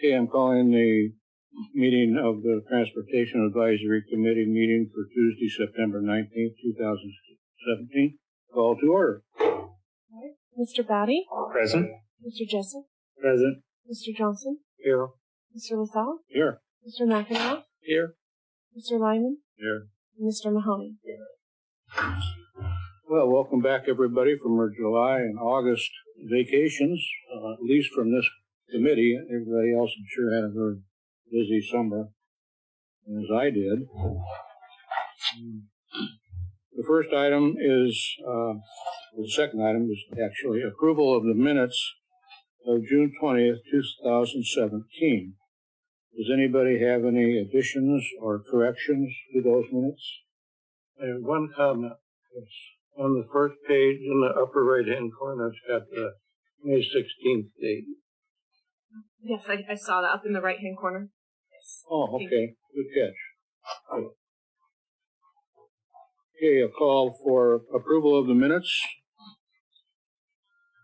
Okay, I'm calling the meeting of the Transportation Advisory Committee meeting for Tuesday, September 19th, 2017. Call to order. Mr. Bowdy? Present. Mr. Jessup? Present. Mr. Johnson? Here. Mr. LaSalle? Here. Mr. McEnroe? Here. Mr. Lyman? Here. And Mr. Mahoney? Here. Well, welcome back, everybody, from our July and August vacations, at least from this committee. Everybody else, I'm sure, had a very busy summer, as I did. The first item is, the second item is actually approval of the minutes of June 20th, 2017. Does anybody have any additions or corrections to those minutes? I have one comment. Yes. On the first page in the upper right-hand corner, it's got the May 16th date. Yes, I saw that up in the right-hand corner. Yes. Oh, okay. Good catch. Okay, a call for approval of the minutes.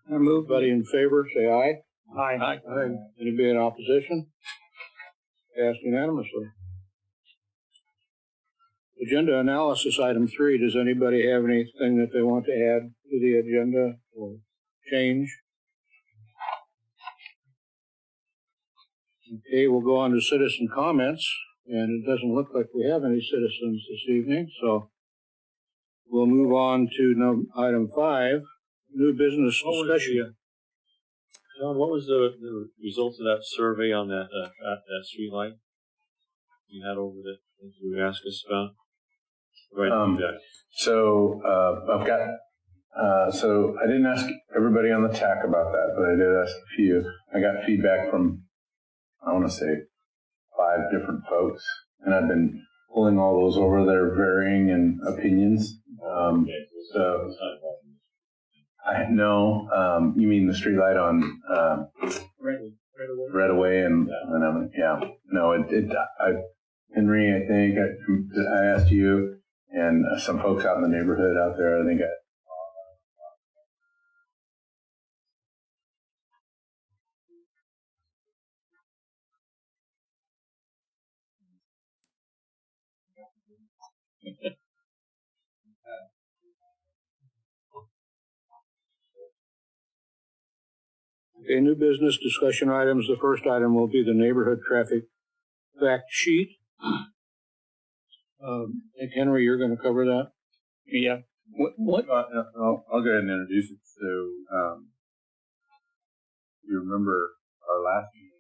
I move. Anybody in favor, say aye. Aye. Aye. Anybody in opposition? Passed unanimously. Agenda analysis, item 3. Does anybody have anything that they want to add to the agenda or change? Okay, we'll go on to citizen comments, and it doesn't look like we have any citizens this evening, so we'll move on to item 5, new business discussion. John, what was the results of that survey on that street light you had over that you asked us about? So I've got. So I didn't ask everybody on the TAC about that, but I did ask a few. I got feedback from, I want to say, 5 different folks, and I've been pulling all those over their varying in opinions. So I know. You mean the street light on Redaway and yeah. No, Henry, I think I asked you and some folks out in the neighborhood out there. I think Okay, new business discussion items. The first item will be the neighborhood traffic fact sheet. Henry, you're going to cover that? Yeah. What? I'll go ahead and introduce it. So, you remember our last meeting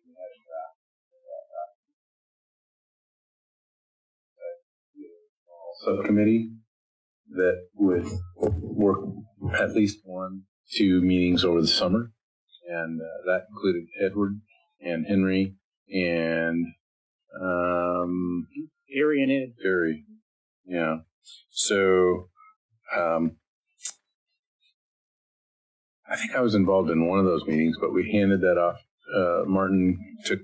we had a subcommittee that would work at least 1-2 meetings over the summer, and that included Edward and Henry and Gary and Ed. Gary, yeah. So, I think I was involved in one of those meetings, but we handed that off. Martin took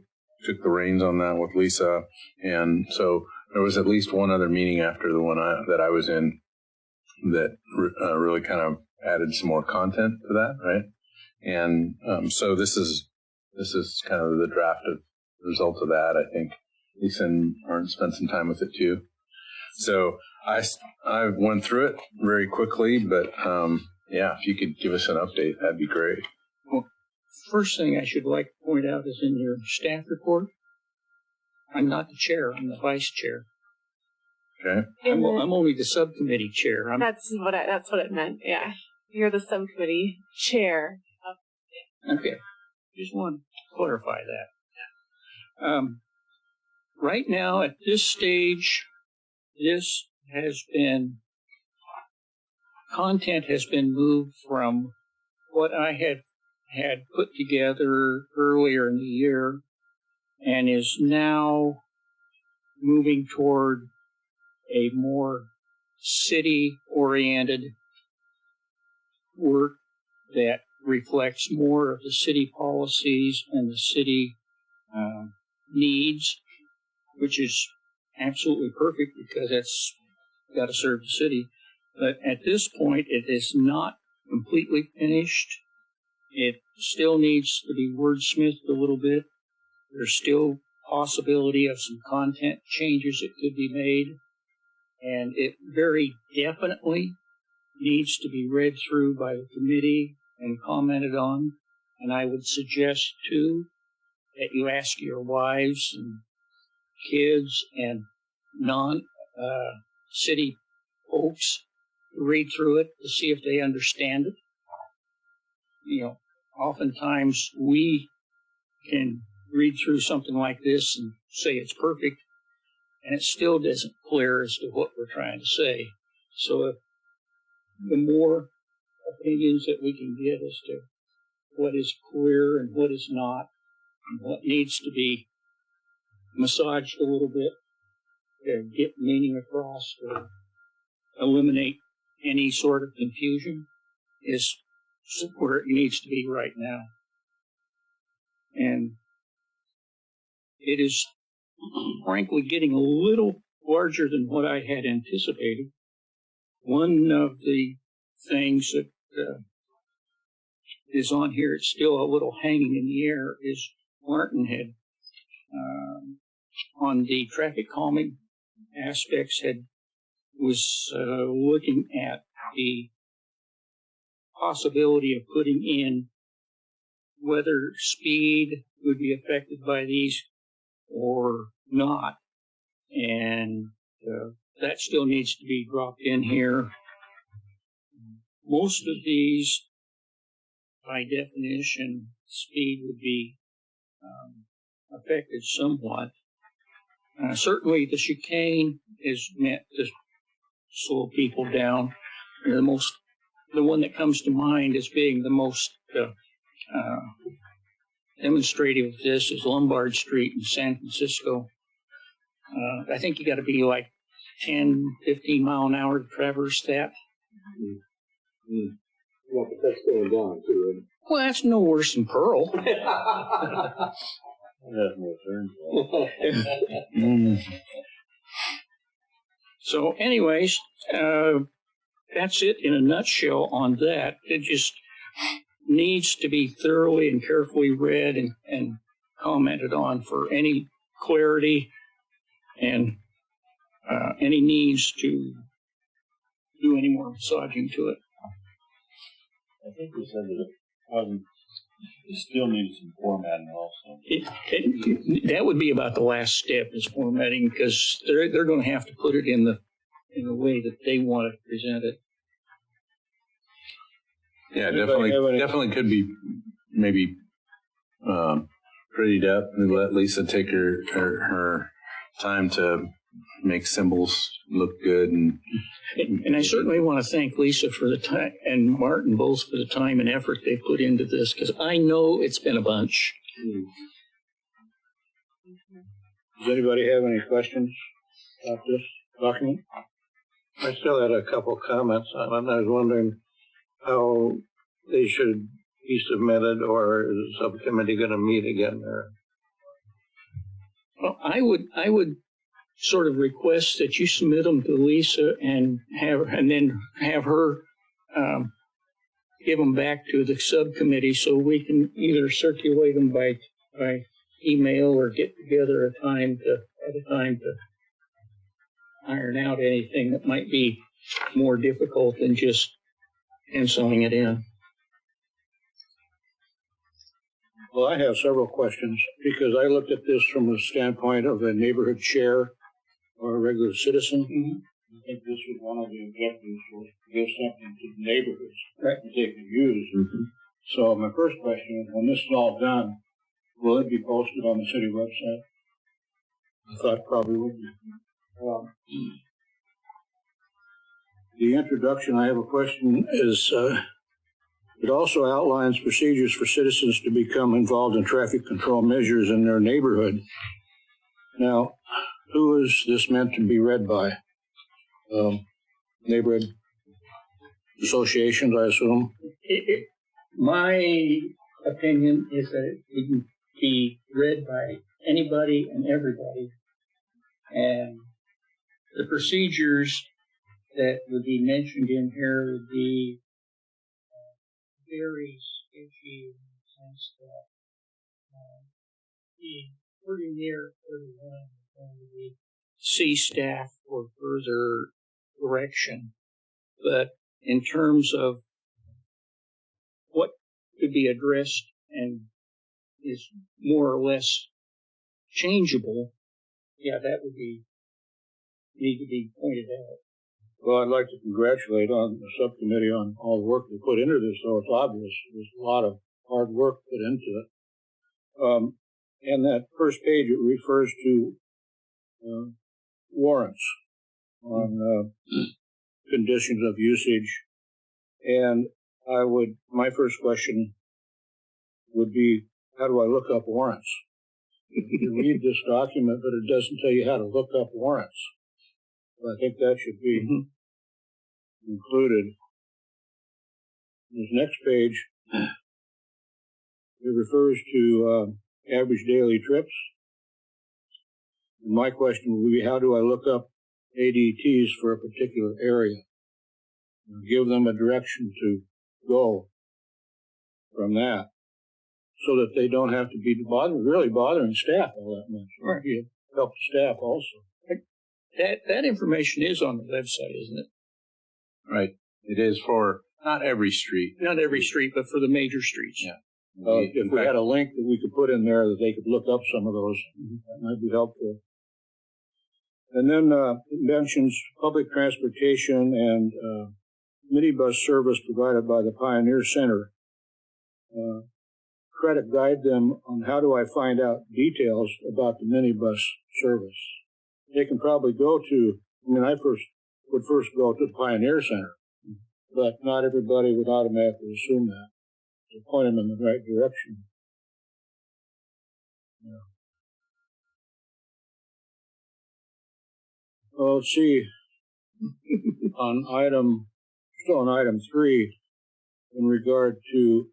the reins on that with Lisa, and so there was at least one other meeting after the one that I was in that really kind of added some more content to that, right? And so this is kind of the draft of the result of that. I think Lisa and Martin spent some time with it too. So I went through it very quickly, but yeah, if you could give us an update, that'd be great. Well, first thing I should like to point out is in your staff report, I'm not the chair, I'm the vice chair. Okay. I'm only the subcommittee chair. That's what it meant, yeah. You're the subcommittee chair. Okay. Just want to clarify that. Right now, at this stage, content has been moved from what I had put together earlier in the year and is now moving toward a more city-oriented work that reflects more of the city policies and the city needs, which is absolutely perfect because that's got to serve the city. But at this point, it is not completely finished. It still needs to be wordsmithed a little bit. There's still possibility of some content changes that could be made, and it very definitely needs to be read through by the committee and commented on. And I would suggest, too, that you ask your wives and kids and non-city folks to read through it to see if they understand it. You know, oftentimes we can read through something like this and say it's perfect, and it still isn't clear as to what we're trying to say. So the more opinions that we can get as to what is clear and what is not, and what needs to be massaged a little bit to get meaning across or eliminate any sort of confusion, is where it needs to be right now. And it is frankly getting a little larger than what I had anticipated. One of the things that is on here, it's still a little hanging in the air, is Martin had, on the traffic calming aspects, was looking at the possibility of putting in whether speed would be affected by these or not. And that still needs to be dropped in here. Most of these, by definition, speed would be affected somewhat. Certainly the chicane is meant to slow people down. The one that comes to mind as being the most demonstrative of this is Lombard Street in San Francisco. I think you got to be like 10, 15 mile an hour to traverse that. Yeah, but that's going down too, isn't it? Well, that's no worse than Pearl. So anyways, that's it in a nutshell on that. It just needs to be thoroughly and carefully read and commented on for any clarity and any needs to do any more massaging to it. I think we said that it still needs some formatting also. That would be about the last step, is formatting, because they're going to have to put it in the way that they want to present it. Yeah, definitely could be maybe prettied up and let Lisa take her time to make symbols look good. And I certainly want to thank Lisa for the time, and Martin both, for the time and effort they put into this, because I know it's been a bunch. Does anybody have any questions about this document? I still had a couple comments on it. I was wondering how they should be submitted, or is the subcommittee going to meet again there? Well, I would sort of request that you submit them to Lisa and then have her give them back to the subcommittee so we can either circulate them by email or get together at a time to iron out anything that might be more difficult than just penciling it in. Well, I have several questions because I looked at this from the standpoint of a neighborhood chair or a regular citizen. Mm-hmm. I think this was one of the objectives, was to give something to the neighborhoods Right. that they could use. Mm-hmm. So my first question is, when this is all done, will it be posted on the city website? I thought it probably would be. The introduction, I have a question, is it also outlines procedures for citizens to become involved in traffic control measures in their neighborhood. Now, who is this meant to be read by? Neighborhood associations, I assume? My opinion is that it can be read by anybody and everybody. And the procedures that would be mentioned in here would be very sketchy in the sense that pretty near 31, and we see staff for further direction. But in terms of what could be addressed and is more or less changeable, yeah, that would need to be pointed out. Well, I'd like to congratulate on the subcommittee on all the work they put into this, so it's obvious there's a lot of hard work put into it. And that first page, it refers to warrants on conditions of usage. And my first question would be, how do I look up warrants? You read this document, but it doesn't tell you how to look up warrants. So I think that should be included. This next page, it refers to average daily trips. And my question would be, how do I look up ADTs for a particular area? Give them a direction to go from that, so that they don't have to be really bothering staff all that much. Right. You help the staff also. That information is on the website, isn't it? Right. It is for not every street. Not every street, but for the major streets. Yeah. If we had a link that we could put in there that they could look up some of those, that might be helpful. And then it mentions public transportation and minibus service provided by the Pioneer Center. Try to guide them on how do I find out details about the minibus service. They can probably go to, I would first go to the Pioneer Center, but not everybody would automatically assume that. To point them in the right direction. Yeah. Well, let's see. Still on item 3, in regard to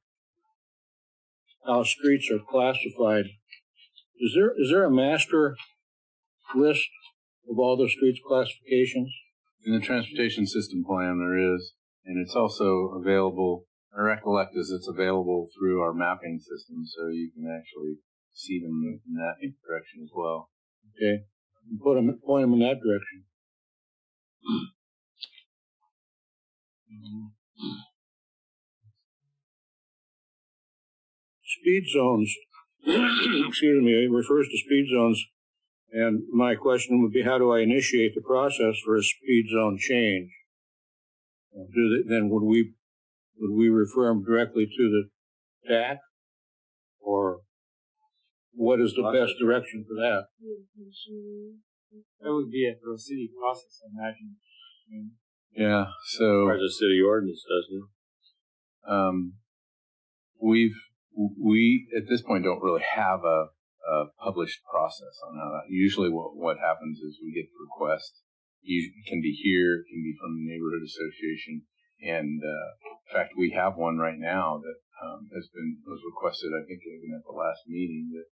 how streets are classified, is there a master list of all the streets classifications? In the transportation system plan, there is, and it's also available. I recollect is it's available through our mapping system, so you can actually see them in that direction as well. Okay, point them in that direction. Speed zones. Excuse me. It refers to speed zones, and my question would be, how do I initiate the process for a speed zone change? Then would we refer them directly to the TAC, or what is the best direction for that? That would be a through city process, I imagine. Yeah. So As a city ordinance, doesn't it? we at this point don't really have a published process on how that. Usually, what happens is we get requests. It can be here, it can be from the neighborhood association. And in fact, we have one right now that was requested, I think, even at the last meeting. That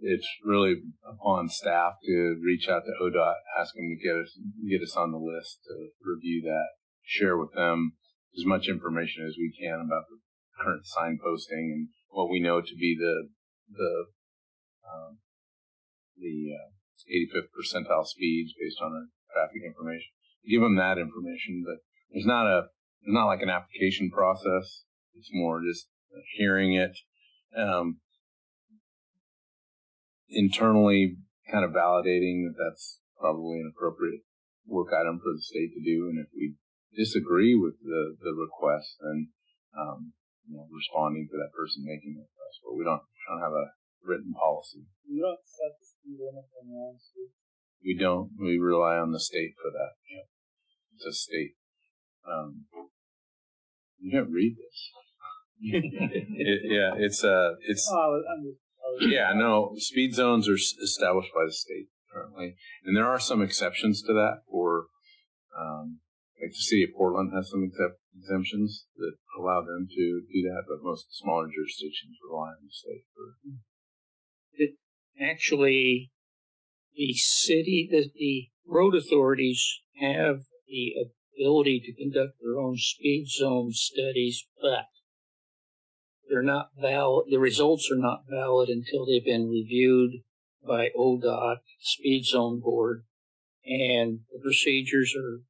it's really upon staff to reach out to ODOT, ask them to get us on the list to review that, share with them as much information as we can about the current signposting and what we know to be the 85th percentile speeds based on our traffic information. Give them that information, but there's not like an application process. It's more just hearing it, internally kind of validating that that's probably an appropriate work item for the state to do. And if we disagree with the request, then, responding to that person making the request. But we don't have a written policy. You don't set the speed limit on your own street. We don't. We rely on the state for that. Yeah. It's a state. You don't read this. Speed zones are established by the state currently, and there are some exceptions to that. For like the city of Portland has some exemptions that allow them to do that, but most smaller jurisdictions rely on the state for. Actually, the road authorities have the ability to conduct their own speed zone studies, but they're not valid. The results are not valid until they've been reviewed by ODOT, Speed Zone Board, and the procedures are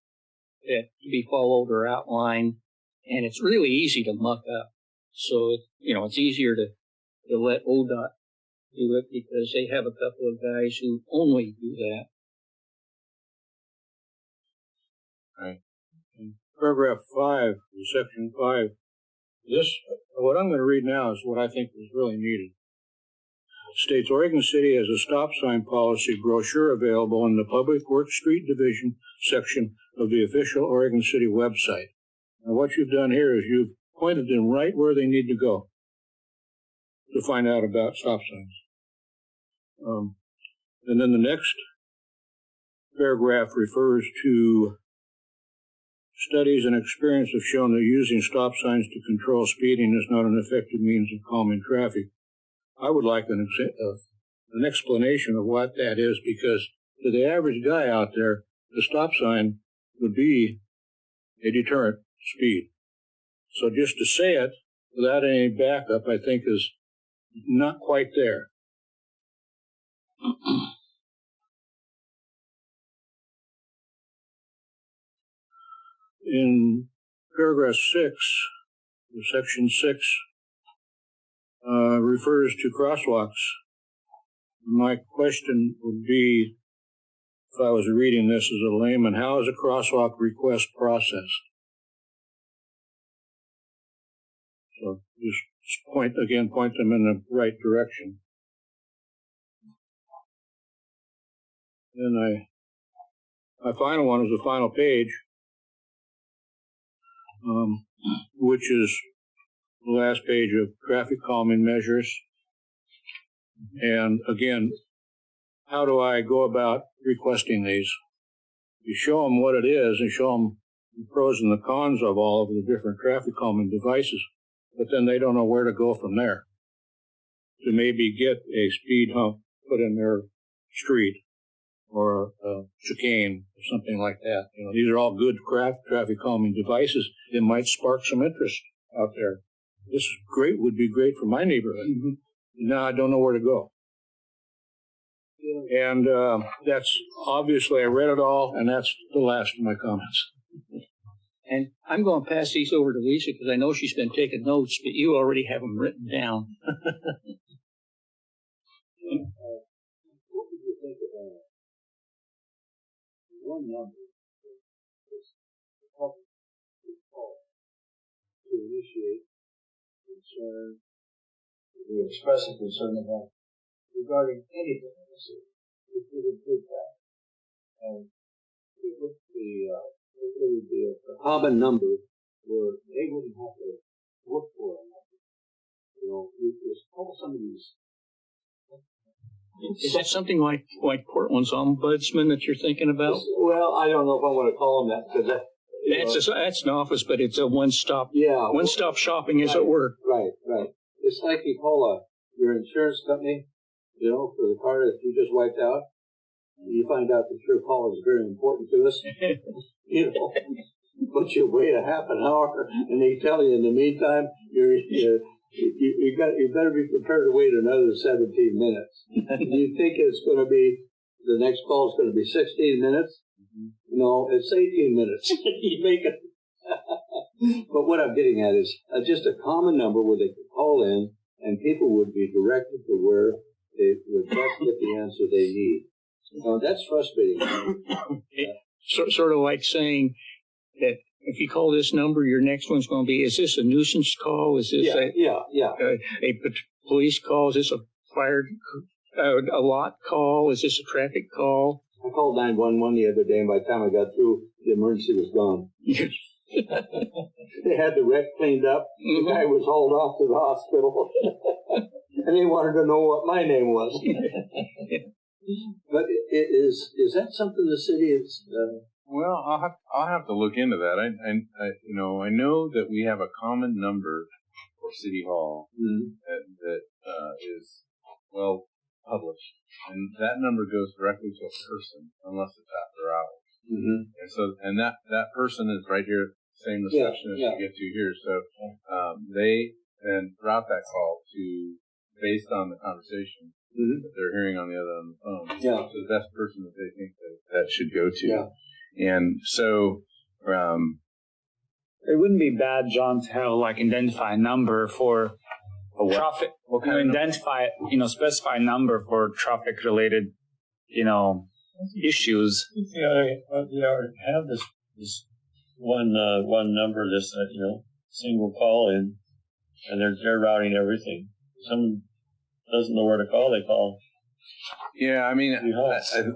that to be followed or outlined. And it's really easy to muck up. So, it's easier to let ODOT do it because they have a couple of guys who only do that. Right. In paragraph 5, section 5, what I'm going to read now is what I think is really needed. It states Oregon City has a stop sign policy brochure available in the Public Works Street Division section of the official Oregon City website. Now, what you've done here is you've pointed them right where they need to go to find out about stop signs. And then the next paragraph refers to studies and experience have shown that using stop signs to control speeding is not an effective means of calming traffic. I would like an explanation of what that is, because to the average guy out there, the stop sign would be a deterrent speed. So just to say it without any backup, I think is not quite there. In paragraph 6, section 6, refers to crosswalks. My question would be, if I was reading this as a layman, how is a crosswalk request processed? So just point them in the right direction. Then my final one is the final page, which is the last page of traffic calming measures. And again, how do I go about requesting these? You show them what it is and show them the pros and the cons of all of the different traffic calming devices, but then they don't know where to go from there to maybe get a speed hump put in their street or a chicane or something like that. These are all good traffic calming devices. It might spark some interest out there. This is great, would be great for my neighborhood. Mm-hmm. Now I don't know where to go. And that's obviously, I read it all, and that's the last of my comments. And I'm going to pass these over to Lisa because I know she's been taking notes, but you already have them written down. What would you think about one number to initiate concern, we express a concern about regarding anything in the city? It would include that. And it would be a common number where they wouldn't have to look for a number. You just call some of these. Is that something like Portland's ombudsman that you're thinking about? Well, I don't know if I want to call them that, because that's an office, but it's a one-stop shopping, as right, it were. Right. It's like you call your insurance company, for the car that you just wiped out. You find out that your call is very important to us. But you wait a half an hour, and they tell you in the meantime you better be prepared to wait another 17 minutes. You think it's going to be the next call is going to be 16 minutes? No, it's 18 minutes. You make it. But what I'm getting at is just a common number where they could call in and people would be directed to where they would best get the answer they need. That's frustrating. Sort of like saying that if you call this number, your next one's going to be, is this a nuisance call? Is this a police call? Is this a a lot call? Is this a traffic call? I called 911 the other day, and by the time I got through, the emergency was gone. They had the wreck cleaned up. Mm-hmm. The guy was hauled off to the hospital. And they wanted to know what my name was. But is that something the city is... Well, I'll have to look into that. I know that we have a common number for City Hall that is well published, and that number goes directly to a person unless it's after hours. Mm-hmm. And so, that person is right here, same receptionist you get to here. So they and route that call to, based on the conversation that they're hearing on the other end of the phone. Yeah. To the best person that they think that should go to. Yeah. And so, It wouldn't be bad, John, to have like identify a number for traffic. What kind of number? Identify, specify a number for traffic related, issues. Have this one number, this single call in, and they're routing everything. Someone doesn't know where to call, they call. Yeah, I mean,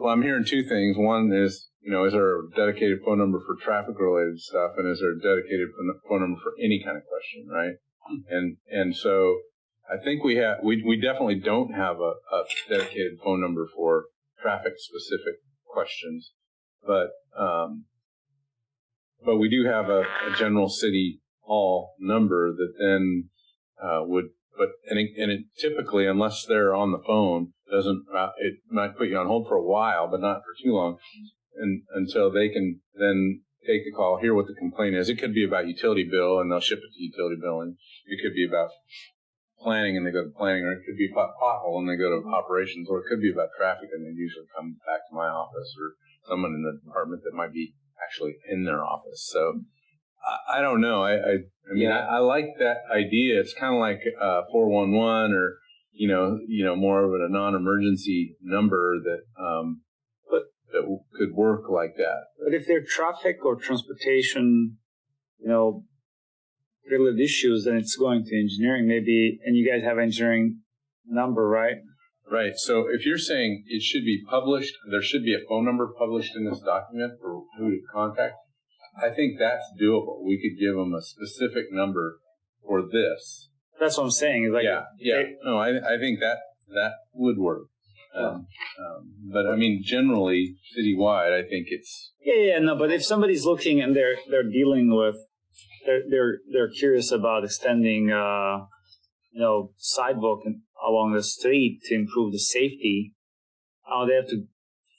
I'm hearing two things. One is, is there a dedicated phone number for traffic-related stuff, and is there a dedicated phone number for any kind of question, right? And so I think we definitely don't have a dedicated phone number for traffic-specific questions, but we do have a general city hall number that then it typically, unless they're on the phone, it might put you on hold for a while, but not for too long, and until they can then take the call, hear what the complaint is. It could be about utility bill, and they'll ship it to utility billing. It could be about planning, and they go to planning, or it could be about pothole, and they go to operations, or it could be about traffic, and they usually come back to my office or someone in the department that might be actually in their office. So I don't know. I mean, I like that idea. It's kind of like 411 or more of a non-emergency number that could work like that. But if they're traffic or transportation, related issues, then it's going to engineering maybe, and you guys have engineering number, right? Right. So if you're saying it should be published, there should be a phone number published in this document for who to contact, I think that's doable. We could give them a specific number for this. That's what I'm saying. Like, No, I think that would work. But I mean, generally, citywide, I think it's... No, but if somebody's looking and they're dealing with, they're curious about extending, sidewalk along the street to improve the safety, they have to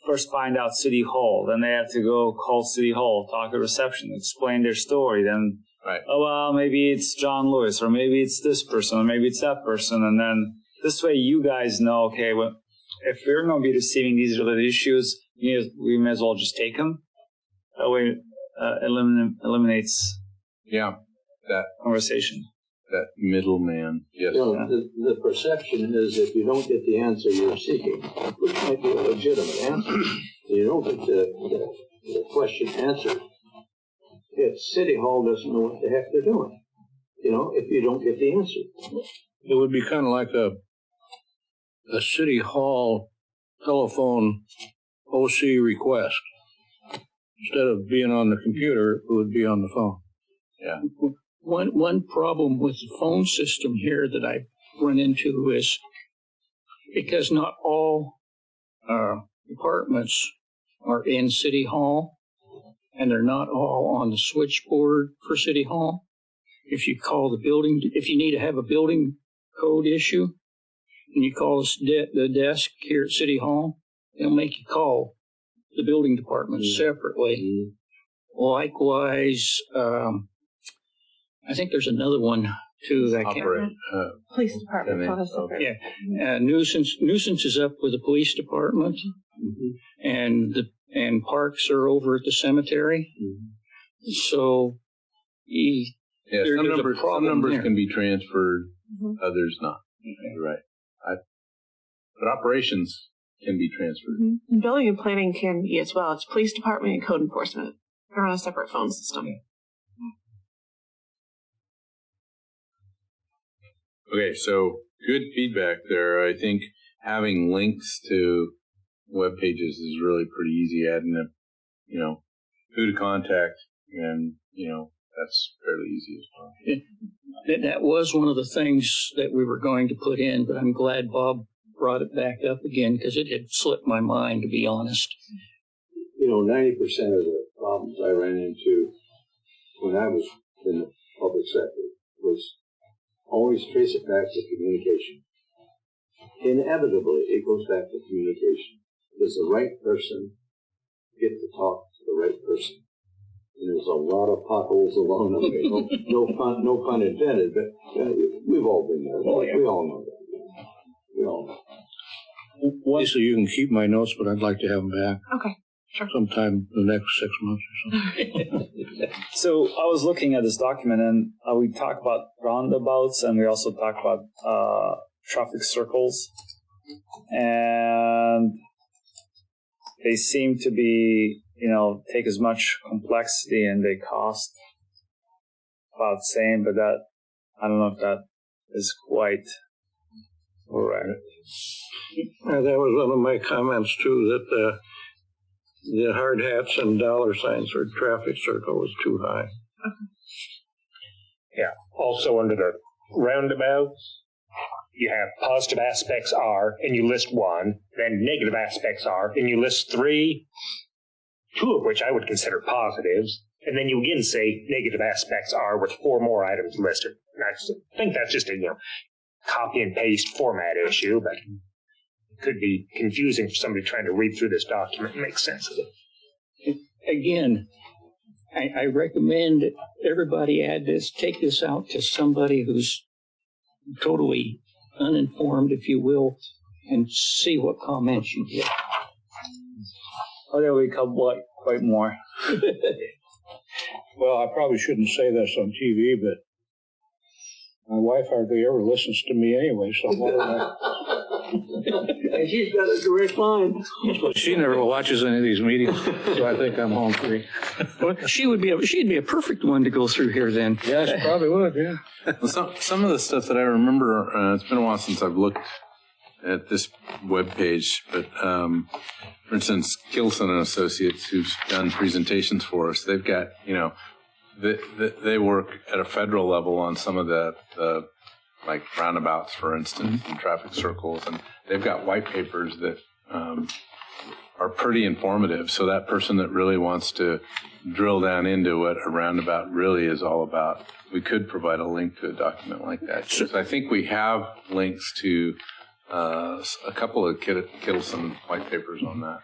first find out City Hall. Then they have to go call City Hall, talk to reception, explain their story. Then, maybe it's John Lewis, or maybe it's this person, or maybe it's that person. And then this way you guys know, okay, well, if we're going to be receiving these related issues, we may as well just take them. That way eliminates that conversation. That middleman. Yes. The perception is if you don't get the answer you're seeking, which might be a legitimate answer, you don't get the question answered, City Hall doesn't know what the heck they're doing. If you don't get the answer. It would be kind of like a City Hall telephone OC request. Instead of being on the computer, it would be on the phone. Yeah. One problem with the phone system here that I've run into is because not all departments are in City Hall, and they're not all on the switchboard for City Hall. If you call the building, if you need to have a building code issue, and you call the desk here at City Hall, they'll make you call the building department separately. Likewise, I think there's another one too that police department. Nuisance is up with the police department, and parks are over at the cemetery. So some numbers can be transferred, others not. You're right. But operations can be transferred. And building and planning can be as well. It's police department and code enforcement. They're on a separate phone system. Okay, so good feedback there. I think having links to web pages is really pretty easy. Adding up, who to contact, and that's fairly easy as well. That was one of the things that we were going to put in, but I'm glad Bob brought it back up again because it had slipped my mind, to be honest. 90% of the problems I ran into when I was in the public sector was always trace it back to communication. Inevitably, it goes back to communication. Does the right person get to talk to the right person? There's a lot of potholes along the way. No pun intended, but we've all been there. Oh, yeah. We all know that. We all know. Lisa, you can keep my notes, but I'd like to have them back Okay, sure. sometime in the next 6 months or something. So I was looking at this document, and we talk about roundabouts, and we also talk about traffic circles, and they seem to be, take as much complexity, and they cost about the same. But that, I don't know if that is quite correct. That was one of my comments too, that the hard hats and dollar signs for traffic circle was too high. Yeah. Also under the roundabouts, you have positive aspects are, and you list one, then negative aspects are, and you list three, two of which I would consider positives, and then you again say negative aspects are with 4 more items listed. And I think that's just a copy and paste format issue, but it could be confusing for somebody trying to read through this document and make sense of it. Again, I recommend everybody take this out to somebody who's totally uninformed, if you will, and see what comments you get. Oh, there we come quite more. Well, I probably shouldn't say this on TV, but my wife hardly ever listens to me anyway, so why would I? And she's got a direct line. Well, she never watches any of these meetings, so I think I'm home free. Well, she'd be a perfect one to go through here then. Yeah, she probably would, yeah. Well, some of the stuff that I remember, it's been a while since I've looked at this web page, but for instance, Kilson and Associates, who's done presentations for us, they've got, they work at a federal level on some of the like roundabouts, for instance, and traffic circles, and they've got white papers that are pretty informative. So that person that really wants to drill down into what a roundabout really is all about, we could provide a link to a document like that. So I think we have links to a couple of Kittleson white papers on that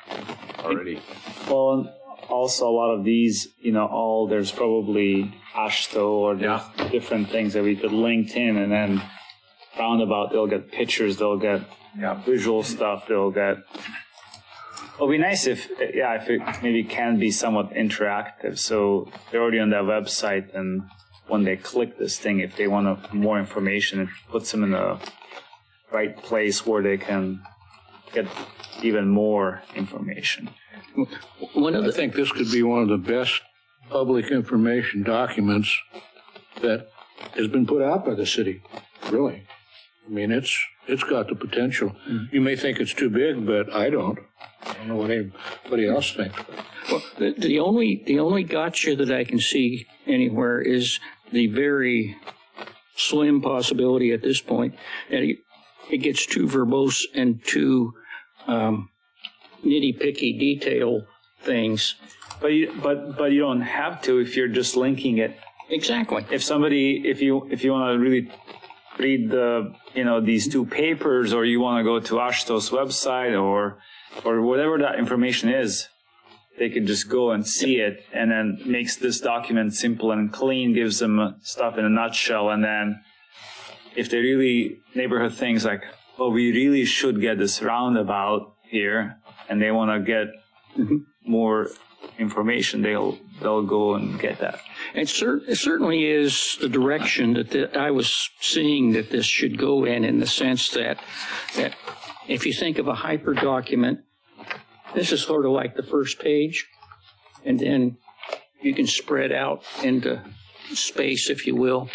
already. Well, also a lot of these, there's probably AASHTO or there's different things that we could link in, and then roundabout, they'll get pictures, they'll get visual stuff, they'll get. It'll be nice if it maybe can be somewhat interactive. So they're already on that website, and when they click this thing, if they want more information, it puts them in the right place where they can get even more information. I think this could be one of the best public information documents that has been put out by the city, really. I mean, it's got the potential. You may think it's too big, but I don't. I don't know what anybody else thinks. Well, the only gotcha that I can see anywhere is the very slim possibility at this point that it gets too verbose and too nitty-picky detail things. But you don't have to if you're just linking it. Exactly. If you want to really read these 2 papers, or you want to go to AASHTO's website or whatever that information is, they could just go and see it, and then makes this document simple and clean, gives them stuff in a nutshell, and then if they really neighborhood things like, we really should get this roundabout here, and they want to get more information, they'll go and get that. It certainly is the direction that I was seeing that this should go in the sense that if you think of a hyper document, this is sort of like the first page, and then you can spread out into space, if you will,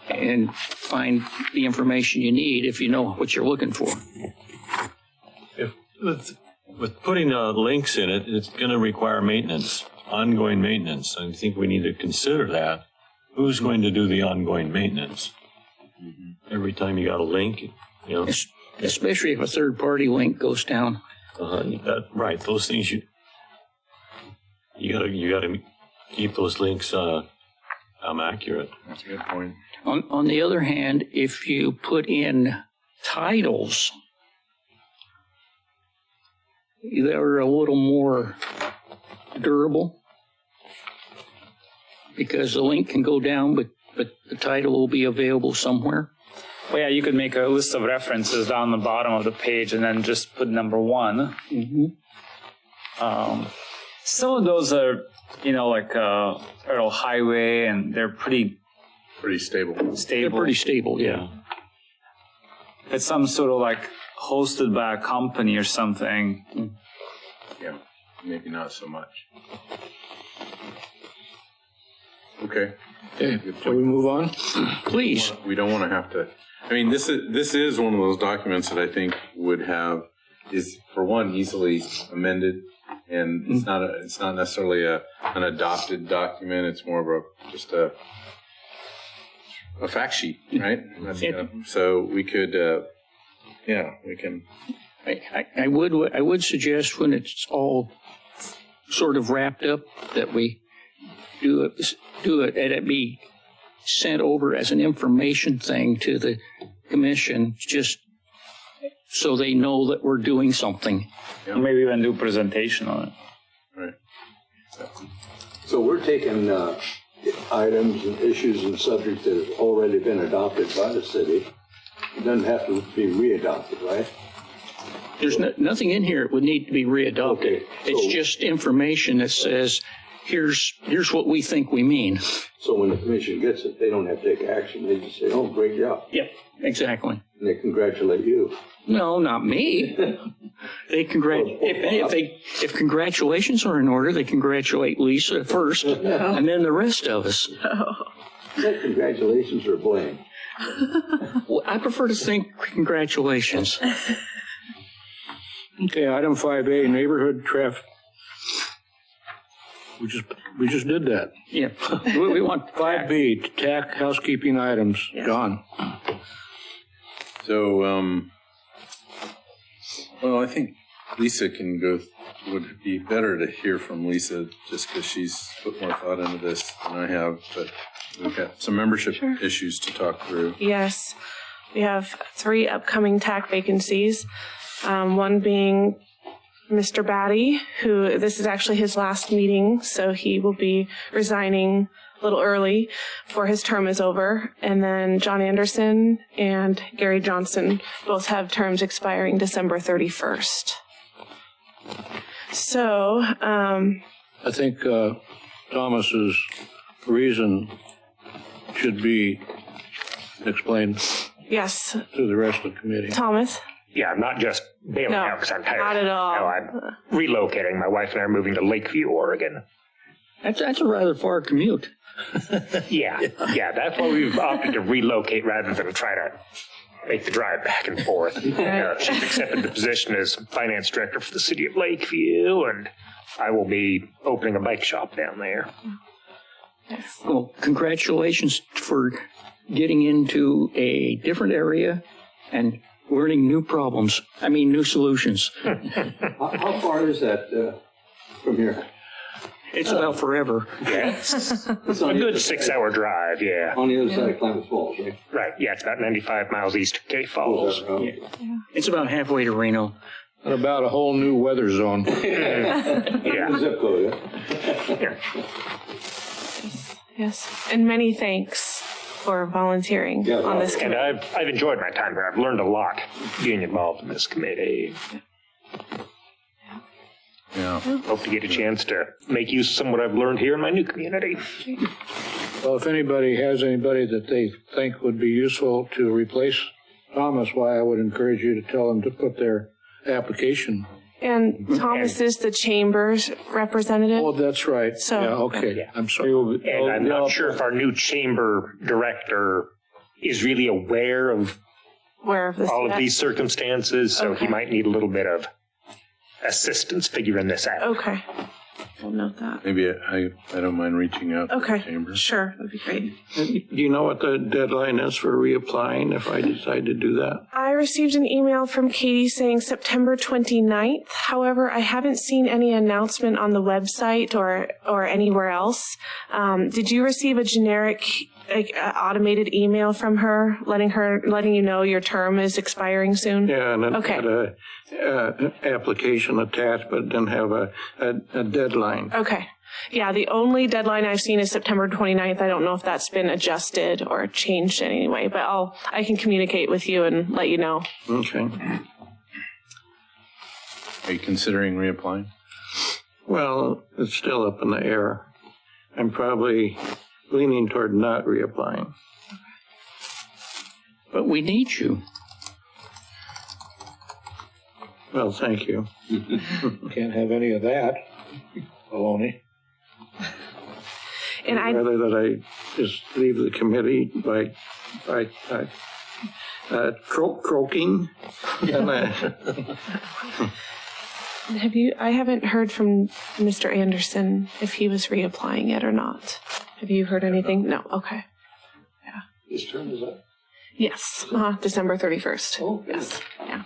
and find the information you need if you know what you're looking for. With putting links in it, it's going to require maintenance, ongoing maintenance. I think we need to consider that. Who's going to do the ongoing maintenance? Every time you got a link, Especially if a third-party link goes down. Right, those things you got to keep those links accurate. That's a good point. On the other hand, if you put in titles, they're a little more durable. because the link can go down, but the title will be available somewhere. Well, yeah, you could make a list of references down the bottom of the page and then just put number 1. Mm-hmm. Some of those are, like Earl Highway, and they're pretty stable. They're pretty stable, yeah. If it's some sort of like hosted by a company or something. Yeah, maybe not so much. Okay. Shall we move on? Please. We don't want to have to. I mean, this is one of those documents that I think is for one easily amended, and it's not necessarily an adopted document. It's more of just a fact sheet, right? So we could, we can. I would suggest when it's all sort of wrapped up that we do it and it be sent over as an information thing to the commission, just so they know that we're doing something. Yeah. Maybe even do a presentation on it. Right. So we're taking items and issues and subjects that have already been adopted by the city. It doesn't have to be readopted, right? There's nothing in here that would need to be readopted. Okay, it's just information that says, here's what we think we mean. So when the commission gets it, they don't have to take action. They just say, oh, great job. Yep, exactly. And they congratulate you. No, not me. They if congratulations are in order, they congratulate Lisa first, and then the rest of us. That congratulations or blame? Well, I prefer to think congratulations. Okay, item 5A, neighborhood traffic. We just did that. Yeah, we want 5B, TAC housekeeping items. Yes. Gone. So, I think Lisa can go. Would be better to hear from Lisa just because she's put more thought into this than I have. But we've got some membership issues to talk through. Yes, we have 3 upcoming TAC vacancies. One being Mr. Batty, who this is actually his last meeting, so he will be resigning a little early before his term is over. And then John Anderson and Gary Johnson both have terms expiring December 31st. So, I think Thomas's reason should be explained yes, to the rest of the committee. Thomas? Yeah, I'm not just bailing No, out because I'm tired. not at all. No, I'm relocating. My wife and I are moving to Lakeview, Oregon. That's a rather far commute. Yeah, that's why we've opted to relocate rather than try to make the drive back and forth. She's accepted the position as finance director for the city of Lakeview, and I will be opening a bike shop down there. Well, congratulations for getting into a different area and learning new solutions. How far is that from here? It's about forever. Yes. It's a good 6-hour drive, yeah. On the other side of Klamath Falls, right? Right, yeah, it's about 95 miles east of Cay Falls. It's about halfway to Reno. And about a whole new weather zone. Yeah. Zip code, Yeah. Yes, and many thanks for volunteering on this And committee. I've enjoyed my time here. I've learned a lot being involved in this committee. Yeah. Hope to get a chance to make use of some of what I've learned here in my new community. Well, if anybody has anybody that they think would be useful to replace Thomas, why I would encourage you to tell them to put their application. And Thomas is the chamber's representative. Oh, that's right. So- Yeah, okay. Yeah. I'm sorry. And I'm not sure if our new chamber director is really aware of Aware of this. all of these circumstances, so he Okay. might need a little bit of assistance figuring this out. Okay. We'll note that. Maybe I don't mind reaching out to the Okay. chamber. Sure. That'd be great. Do you know what the deadline is for reapplying if I decide to do that? I received an email from Katie saying September 29th. However, I haven't seen any announcement on the website or anywhere else. Did you receive a generic automated email from her letting you know your term is expiring soon? Yeah, and it Okay. had a application attached, but it didn't have a deadline. Okay. Yeah, the only deadline I've seen is September 29th. I don't know if that's been adjusted or changed in any way, but I can communicate with you and let you know. Okay. Are you considering reapplying? Well, it's still up in the air. I'm probably leaning toward not reapplying. But we need you. Well, thank you. Can't have any of that. Baloney. And Rather that I just leave the committee by croaking. And I haven't heard from Mr. Anderson if he was reapplying yet or not. Have you heard anything? No. Okay. Yeah. His term is up. Yes. December 31st. Oh, yes. Yeah.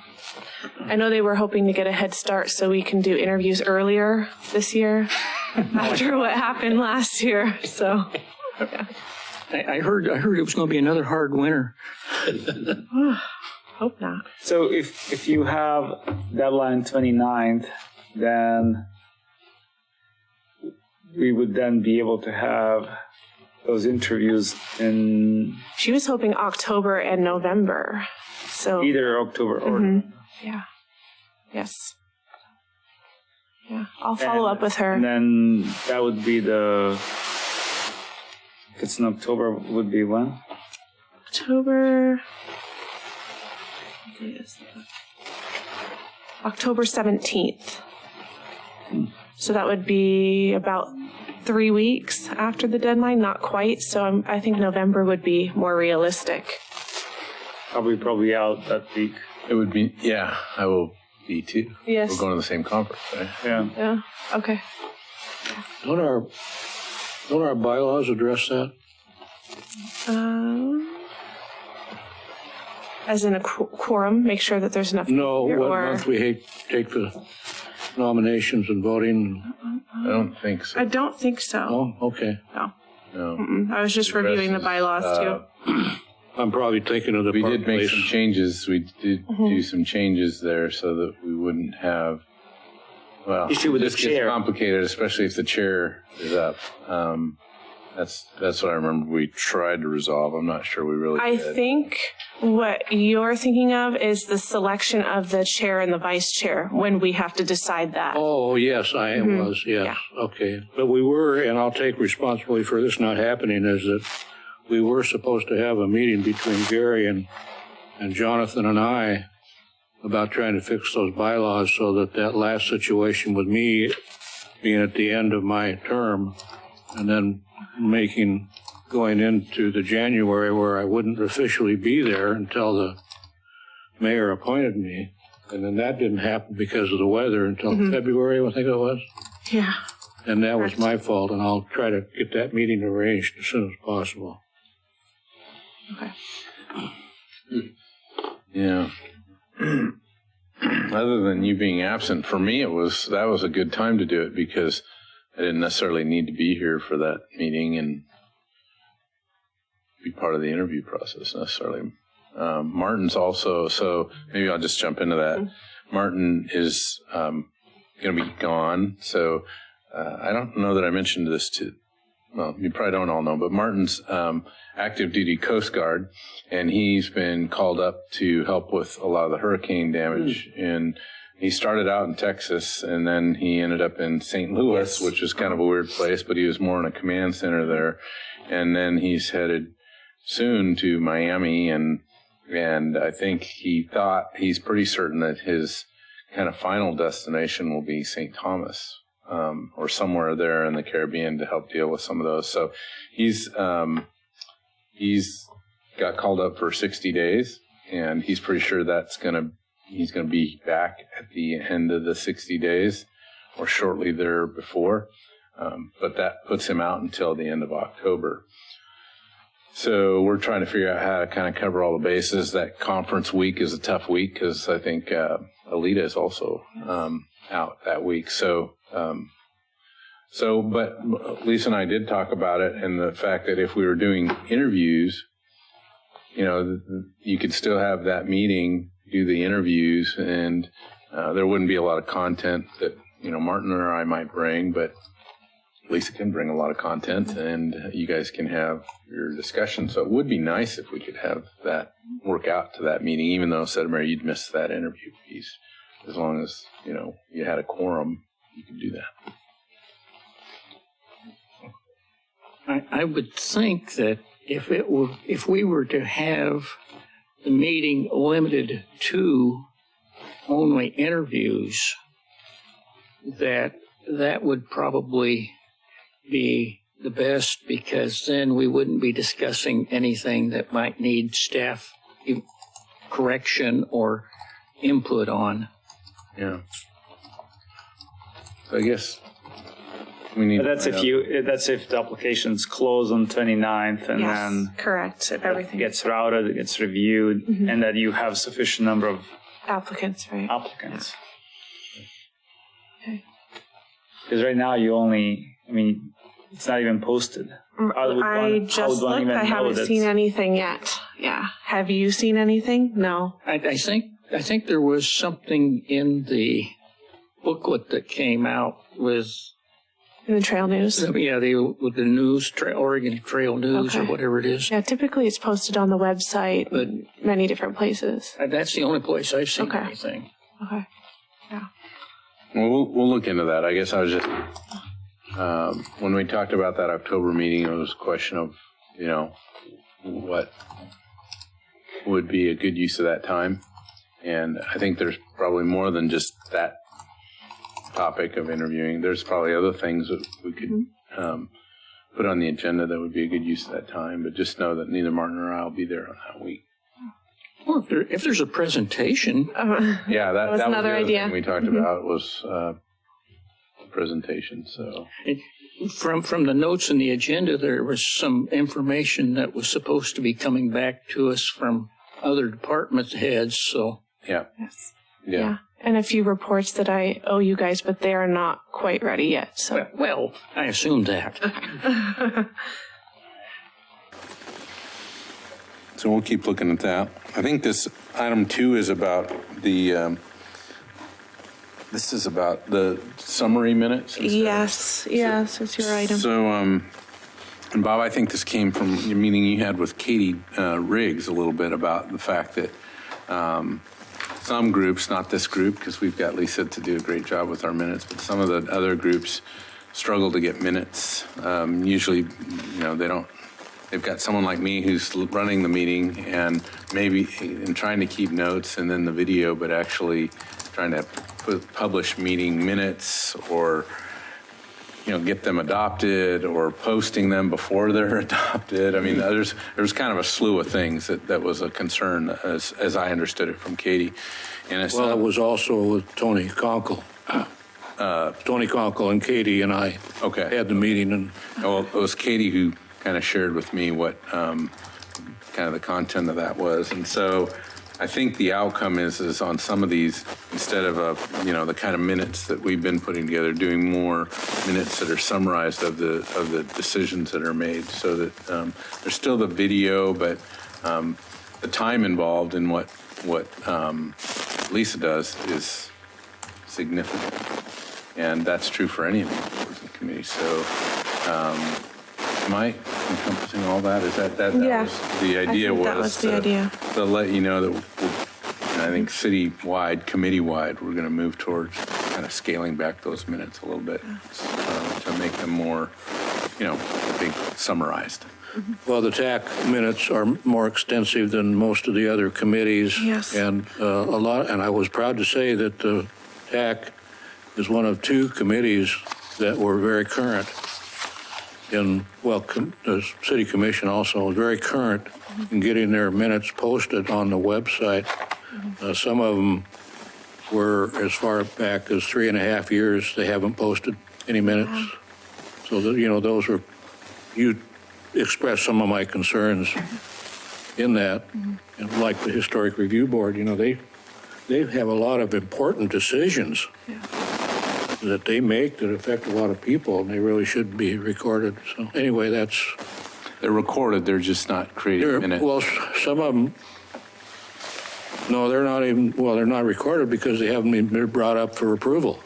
I know they were hoping to get a head start so we can do interviews earlier this year after what happened last year. So, yeah. I heard it was going to be another hard winter. Hope not. So if you have deadline 29th, then we would then be able to have those interviews in She was hoping October and November. So either October or yeah. Yes. Yeah. I'll follow up with her. And then that would be if it's in October, would be when? October 17th. So that would be about 3 weeks after the deadline, not quite. So I think November would be more realistic. I'll be probably out that week. It would be, yeah, I will be too. Yes. We're going to the same conference, right? Yeah. Yeah. Okay. Don't our bylaws address that? As in a quorum, make sure that there's enough. No, here, what or- month we take the nominations and voting? I don't think so. I don't think so. Oh, okay. No. I was just reviewing the bylaws too. I'm probably thinking of the We Park did make Place. some changes. We did do some changes there so that we wouldn't have, well, Issue with the this gets chair. complicated, especially if the chair is up. That's what I remember we tried to resolve. I'm not sure we really I did. think what you're thinking of is the selection of the chair and the vice chair when we have to decide that. Oh, yes, I was, yes. Okay. But we were, and I'll take responsibility for this not happening, is that we were supposed to have a meeting between Gary and Jonathan and I about trying to fix those bylaws so that last situation with me being at the end of my term and then going into the January where I wouldn't officially be there until the mayor appointed me. And then that didn't happen because of the weather until February, I think it was. Yeah. And that was my fault, and I'll try to get that meeting arranged as soon as possible. Okay. Yeah. Other than you being absent, for me, that was a good time to do it because I didn't necessarily need to be here for that meeting and be part of the interview process necessarily. Martin's also, so maybe I'll just jump into that. Martin is going to be gone, so I don't know that I mentioned this well, you probably don't all know, but Martin's active duty Coast Guard, and he's been called up to help with a lot of the hurricane damage. And he started out in Texas, and then he ended up in St. Louis, which is kind of a weird place, but he was more in a command center there. And then he's headed soon to Miami, and I think he's pretty certain that his kind of final destination will be St. Thomas. Or somewhere there in the Caribbean to help deal with some of those. So he's got called up for 60 days, and he's pretty sure he's gonna be back at the end of the 60 days or shortly there before. But that puts him out until the end of October. So we're trying to figure out how to kind of cover all the bases. That conference week is a tough week because I think Alita is also out that week. But Lisa and I did talk about it, and the fact that if we were doing interviews, you could still have that meeting, do the interviews, and there wouldn't be a lot of content that, Martin or I might bring, but Lisa can bring a lot of content, and you guys can have your discussion. So it would be nice if we could have that work out to that meeting, even though, Sedemare, you'd missed that interview piece. As long as, you had a quorum, you could do I that. would think that if we were to have the meeting limited to only interviews, that would probably be the best, because then we wouldn't be discussing anything that might need staff correction or input on. Yeah. So I guess we need. But that's if the application's closed on 29th, and Yes, then correct. If everything gets routed, it gets reviewed, and that you have sufficient number of applicants, right? applicants. Okay. Because right now it's not even posted. I just looked. I haven't seen anything yet. Yeah. Have you seen anything? No. I think there was something in the booklet that came out with In the trail news? with the news, Oregon Trail News, or Okay. whatever it is. Yeah, typically it's posted on the website, But- in many different places. That's the only place I've seen Okay. anything. Okay. Well, we'll look into that. I guess I was just, when we talked about that October meeting, it was a question of, what would be a good use of that time. And I think there's probably more than just that topic of interviewing. There's probably other things that we could put on the agenda that would be a good use of that time. But just know that neither Martin or I will be there on that week. Well, if there's a presentation, Yeah, that was another the other idea. thing we talked about was the presentation. So from the notes in the agenda, there was some information that was supposed to be coming back to us from other department heads. So yeah. Yes. Yeah. And a few reports that I owe you guys, but they are not quite ready yet. So. well, I assumed that. So we'll keep looking at that. I think this item 2 is about the summary minutes. Yes, it's your item. So, and Bob, I think this came from the meeting you had with Katie Riggs a little bit about the fact that some groups, not this group, because we've got Lisa to do a great job with our minutes, but some of the other groups struggle to get minutes. Usually, they've got someone like me who's running the meeting and trying to keep notes and then the video, but actually trying to publish meeting minutes or, get them adopted or posting them before they're adopted. I mean, there's kind of a slew of things that was a concern as I understood it from Katie. And It was also with Tony Conkle. Tony Conkle and Katie and I had the meeting. And well, it was Katie who kind of shared with me what kind of the content of that was. And so I think the outcome is on some of these, instead of the kind of minutes that we've been putting together, doing more minutes that are summarized of the decisions that are made, so that there's still the video, but the time involved in what Lisa does is significant, and that's true for any of the boards and committees. So. Am I encompassing all that? Is that Yeah. was the idea? That was the idea. To let you know that I think city-wide, committee-wide, we're going to move towards kind of scaling back those minutes a little bit to make them more, summarized. well, the TAC minutes are more extensive than most of the other committees. Yes. And and I was proud to say that the TAC is one of 2 committees that were very current. The City Commission also was very current in getting their minutes posted on the website. Some of them were as far back as 3.5 years. They haven't posted any minutes. So, those were, you expressed some of my concerns in that. And like the Historic Review Board, they have a lot of important decisions that they make that affect a lot of people, and they really should be recorded. So anyway, They're recorded, they're just not creating minutes. well, some of them, no, they're not recorded because they haven't been brought up for approval.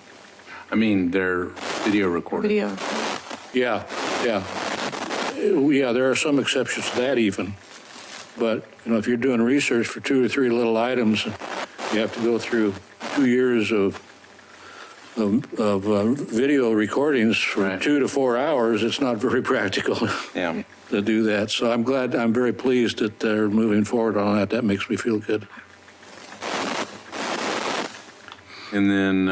I mean, they're video recorded. Video. Yeah, yeah. Yeah, there are some exceptions to that even. But, you know, if you're doing research for 2 or 3 little items, you have to go through 2 years of video recordings for 2 to 4 hours. It's not very practical to do that. So I'm very pleased that they're moving forward on that. That makes me feel good. And then,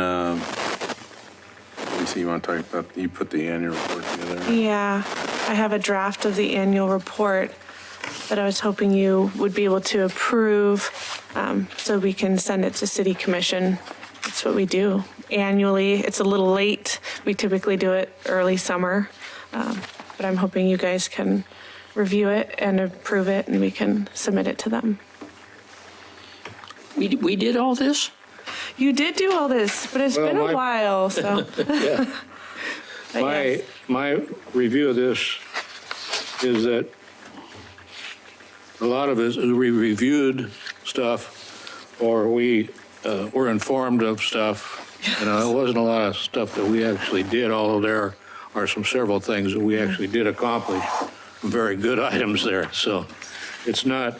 Lisa, you want to talk about, you put the annual report together? Yeah, I have a draft of the annual report that I was hoping you would be able to approve so we can send it to City Commission. That's what we do annually. It's a little late. We typically do it early summer, but I'm hoping you guys can review it and approve it, and we can submit it to them. We did all this? You did do all this, but it's been a while, so. Yeah. My review of this is that a lot of it is we reviewed stuff, or we were informed of stuff. You know, it wasn't a lot of stuff that we actually did, although there are several things that we actually did accomplish. Very good items there. So it's not,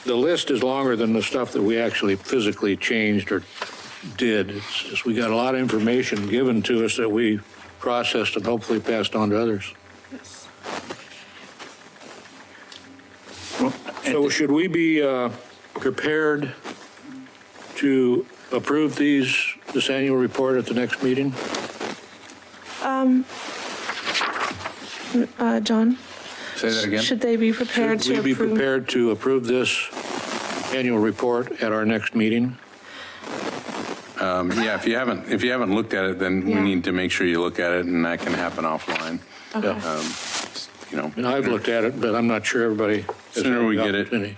the list is longer than the stuff that we actually physically changed or did. It's just we got a lot of information given to us that we processed and hopefully passed on to others. So should we be prepared to approve this annual report at the next meeting? John? Say that again? Should they be prepared to approve? Should we be prepared to approve this annual report at our next meeting? Yeah, if you haven't looked at it, then we need to make sure you look at it, and that can happen offline. Okay. You know, And I've looked at it, but I'm not sure everybody has sooner had we the get it, opportunity.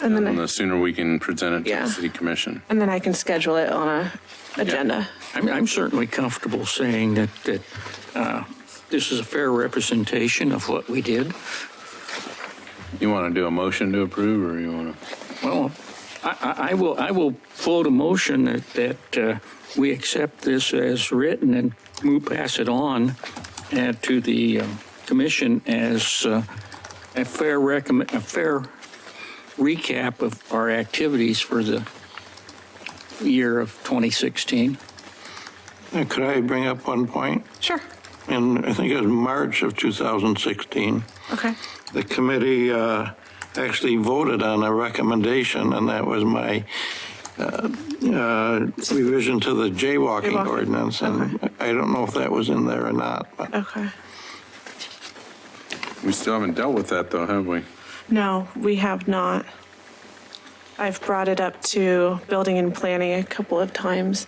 And the sooner we can present it to Yeah. the City Commission. And then I can schedule it on a agenda. I'm certainly comfortable saying that this is a fair representation of what we did. You want to do a motion to approve, or you want to? Well, I will float a motion that we accept this as written and pass it on to the commission as a fair recap of our activities for the year of 2016. Could I bring up one point? Sure. And I think it was March of 2016. Okay. The committee actually voted on a recommendation, and that was my revision to the jaywalking ordinance. And I don't know if that was in there or not. But. Okay. We still haven't dealt with that, though, have we? No, we have not. I've brought it up to building and planning a couple of times.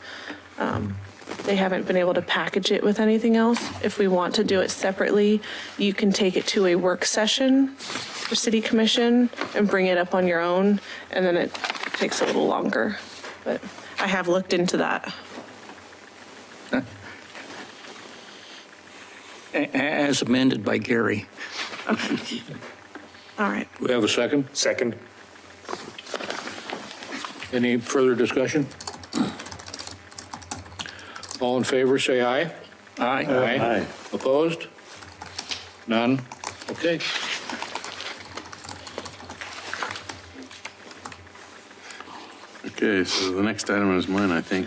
They haven't been able to package it with anything else. If we want to do it separately, you can take it to a work session for City Commission and bring it up on your own, and then it takes a little longer. But I have looked into that. As amended by Gary. Okay. All right. We have a second? Second. Any further discussion? All in favor, say aye. Aye. Aye. Opposed? None? Okay. Okay, so the next item is mine, I think.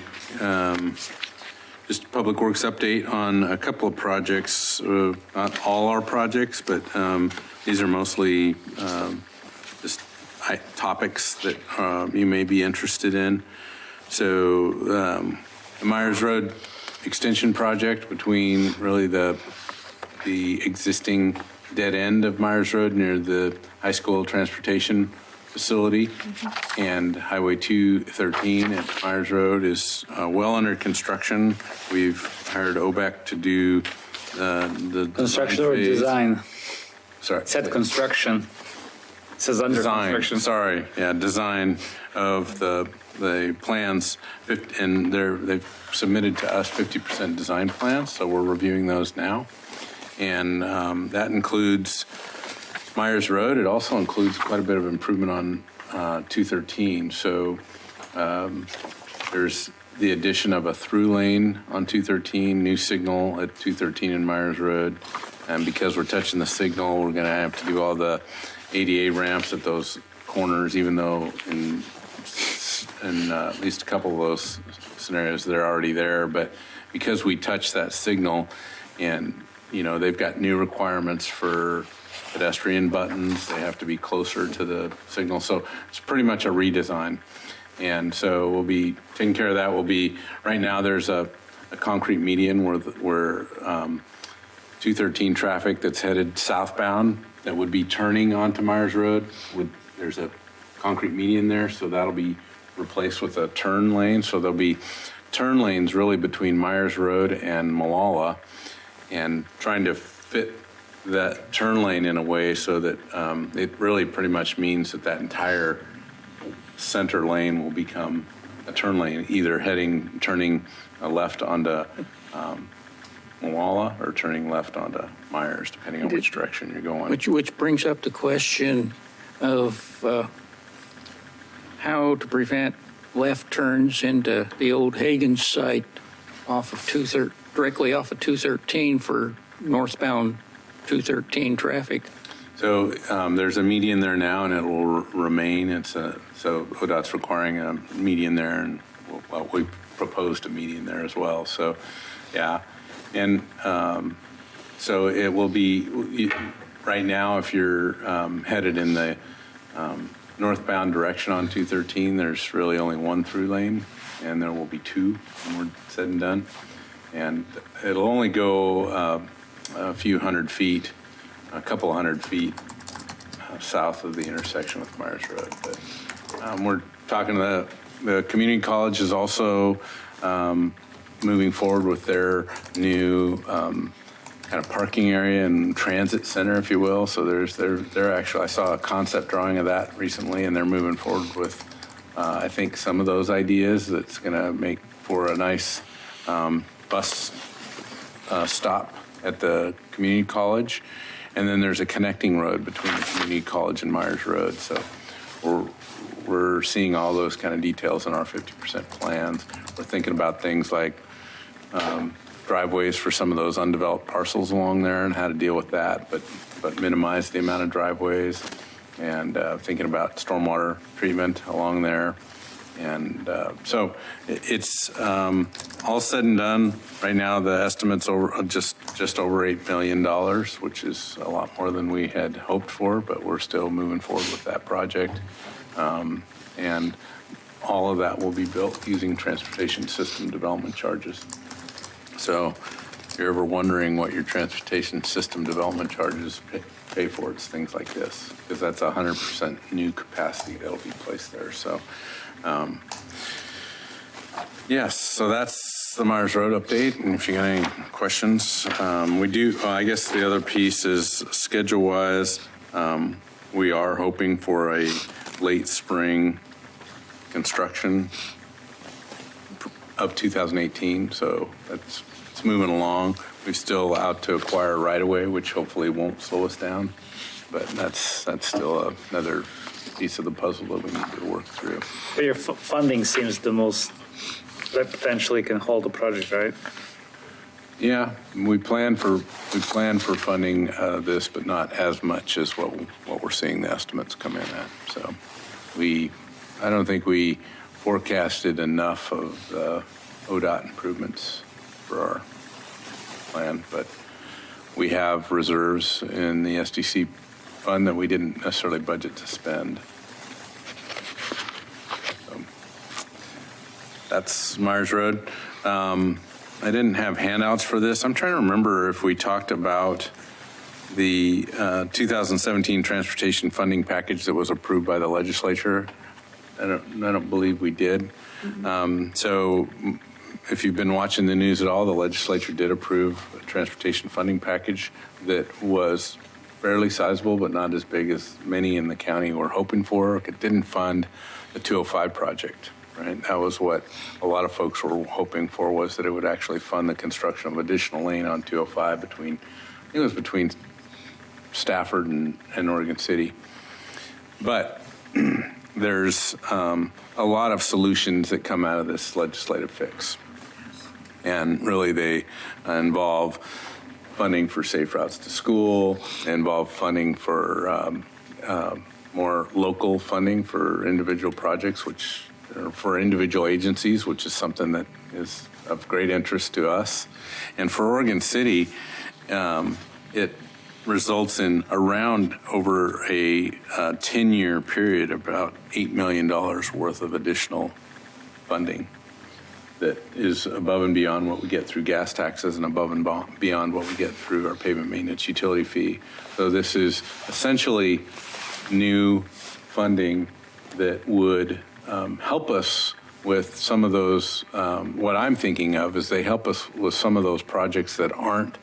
Just a Public Works update on a couple of projects, not all our projects, but these are mostly just topics that you may be interested in. So the Myers Road extension project between really the existing dead end of Myers Road near the high school transportation facility and Highway 213 at Myers Road is well under construction. We've hired OBEC to do the Construction or design? Sorry. It said construction. It says under construction. Sorry, yeah, design of the plans, and they've submitted to us 50% design plans, so we're reviewing those now. And that includes Myers Road. It also includes quite a bit of improvement on 213. So there's the addition of a through lane on 213, new signal at 213 and Myers Road. And because we're touching the signal, we're going to have to do all the ADA ramps at those corners, even though in at least a couple of those scenarios they're already there. But because we touch that signal, and they've got new requirements for pedestrian buttons, they have to be closer to the signal. So it's pretty much a redesign. And so we'll be taking care of that. Right now there's a concrete median where 213 traffic that's headed southbound that would be turning onto Myers Road. There's a concrete median there, so that'll be replaced with a turn lane. So there'll be turn lanes really between Myers Road and Malala, and trying to fit that turn lane in a way so that it really pretty much means that entire center lane will become a turn lane, either turning left onto Malala or turning left onto Myers, depending on which direction you're going. Which brings up the question of how to prevent left turns into the old Hagen site directly off of 213 for northbound 213 traffic. So there's a median there now, and it will remain. So ODOT's requiring a median there, and we proposed a median there as well. So, yeah, and so it will be right now. If you're headed in the northbound direction on 213, there's really only one through lane, and there will be two when we're said and done. And it'll only go a few hundred feet, a couple hundred feet south of the intersection with Myers Road. But we're talking to the community college is also moving forward with their new kind of parking area and transit center, if you will. So they're actually, I saw a concept drawing of that recently, and they're moving forward with I think some of those ideas that's going to make for a nice bus stop at the community college. And then there's a connecting road between the community college and Myers Road. So we're seeing all those kind of details in our 50% plans. We're thinking about things like driveways for some of those undeveloped parcels along there and how to deal with that, but minimize the amount of driveways, and thinking about stormwater treatment along there. And so it's all said and done. Right now, the estimate's just over $8 million, which is a lot more than we had hoped for, but we're still moving forward with that project. And all of that will be built using transportation system development charges. So if you're ever wondering what your transportation system development charges pay for, it's things like this, because that's 100% new capacity that'll be placed there. So yes, so that's the Myers Road update. And if you got any questions, I guess the other piece is schedule-wise, we are hoping for a late spring construction of 2018. So it's moving along. We're still out to acquire right-of-way, which hopefully won't slow us down. But that's still another piece of the puzzle that we need to work through. But your funding seems the most that potentially can hold the project, right? Yeah, we plan for funding this, but not as much as what we're seeing the estimates come in at. So I don't think we forecasted enough of the ODOT improvements for our plan, but we have reserves in the SDC fund that we didn't necessarily budget to spend. So that's Myers Road. I didn't have handouts for this. I'm trying to remember if we talked about the 2017 transportation funding package that was approved by the legislature. I don't believe we did. So if you've been watching the news at all, the legislature did approve a transportation funding package that was fairly sizable, but not as big as many in the county were hoping for. It didn't fund the 205 project, right? That was what a lot of folks were hoping for, was that it would actually fund the construction of additional lane on 205 between Stafford and Oregon City. But there's a lot of solutions that come out of this legislative fix. And really they involve funding for safe routes to school, involve funding for more local funding for individual projects, which for individual agencies, which is something that is of great interest to us. And for Oregon City, it results in around over a 10-year period, about $8 million worth of additional funding that is above and beyond what we get through gas taxes and above and beyond what we get through our pavement maintenance utility fee. So this is essentially new funding that would help us with some of those, what I'm thinking of is they help us with some of those projects that aren't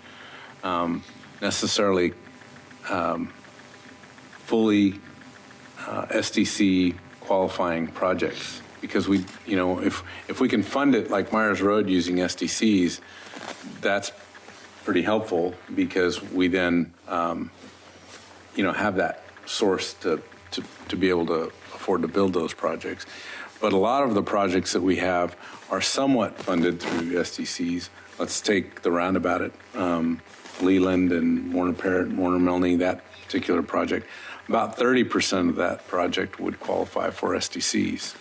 necessarily fully SDC qualifying projects. Because we, you know, if we can fund it like Myers Road using SDCs, that's pretty helpful because we then, you know, have that source to be able to afford to build those projects. But a lot of the projects that we have are somewhat funded through SDCs. Let's take the roundabout at Leland and Warner Parrott and Warner Milne, that particular project. About 30% of that project would qualify for SDCs,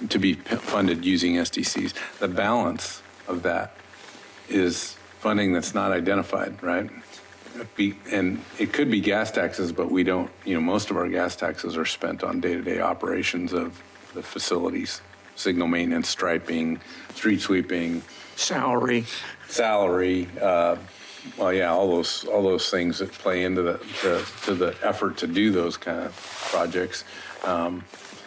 to be funded using SDCs. The balance of that is funding that's not identified, right? And it could be gas taxes, but we don't, you know, most of our gas taxes are spent on day-to-day operations of the facilities, signal maintenance, striping, street sweeping, Salary. Well, yeah, all those things that play into the effort to do those kind of projects.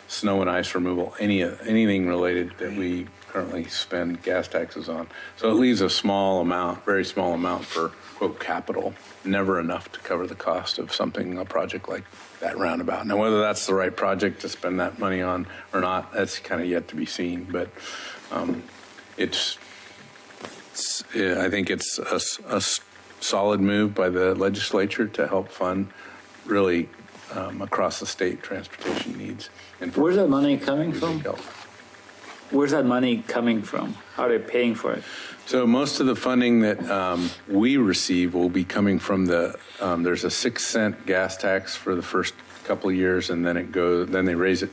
Snow and ice removal, anything related that we currently spend gas taxes on. So it leaves a small amount, very small amount for, quote, capital, never enough to cover the cost of something, a project like that roundabout. Now, whether that's the right project to spend that money on or not, that's kind of yet to be seen. But I think it's a solid move by the legislature to help fund really across the state transportation needs. And where's that money coming from? Where's that money coming from? How are they paying for it? So most of the funding that we receive will be coming from there's a 6-cent gas tax for the first couple of years, and then then they raise it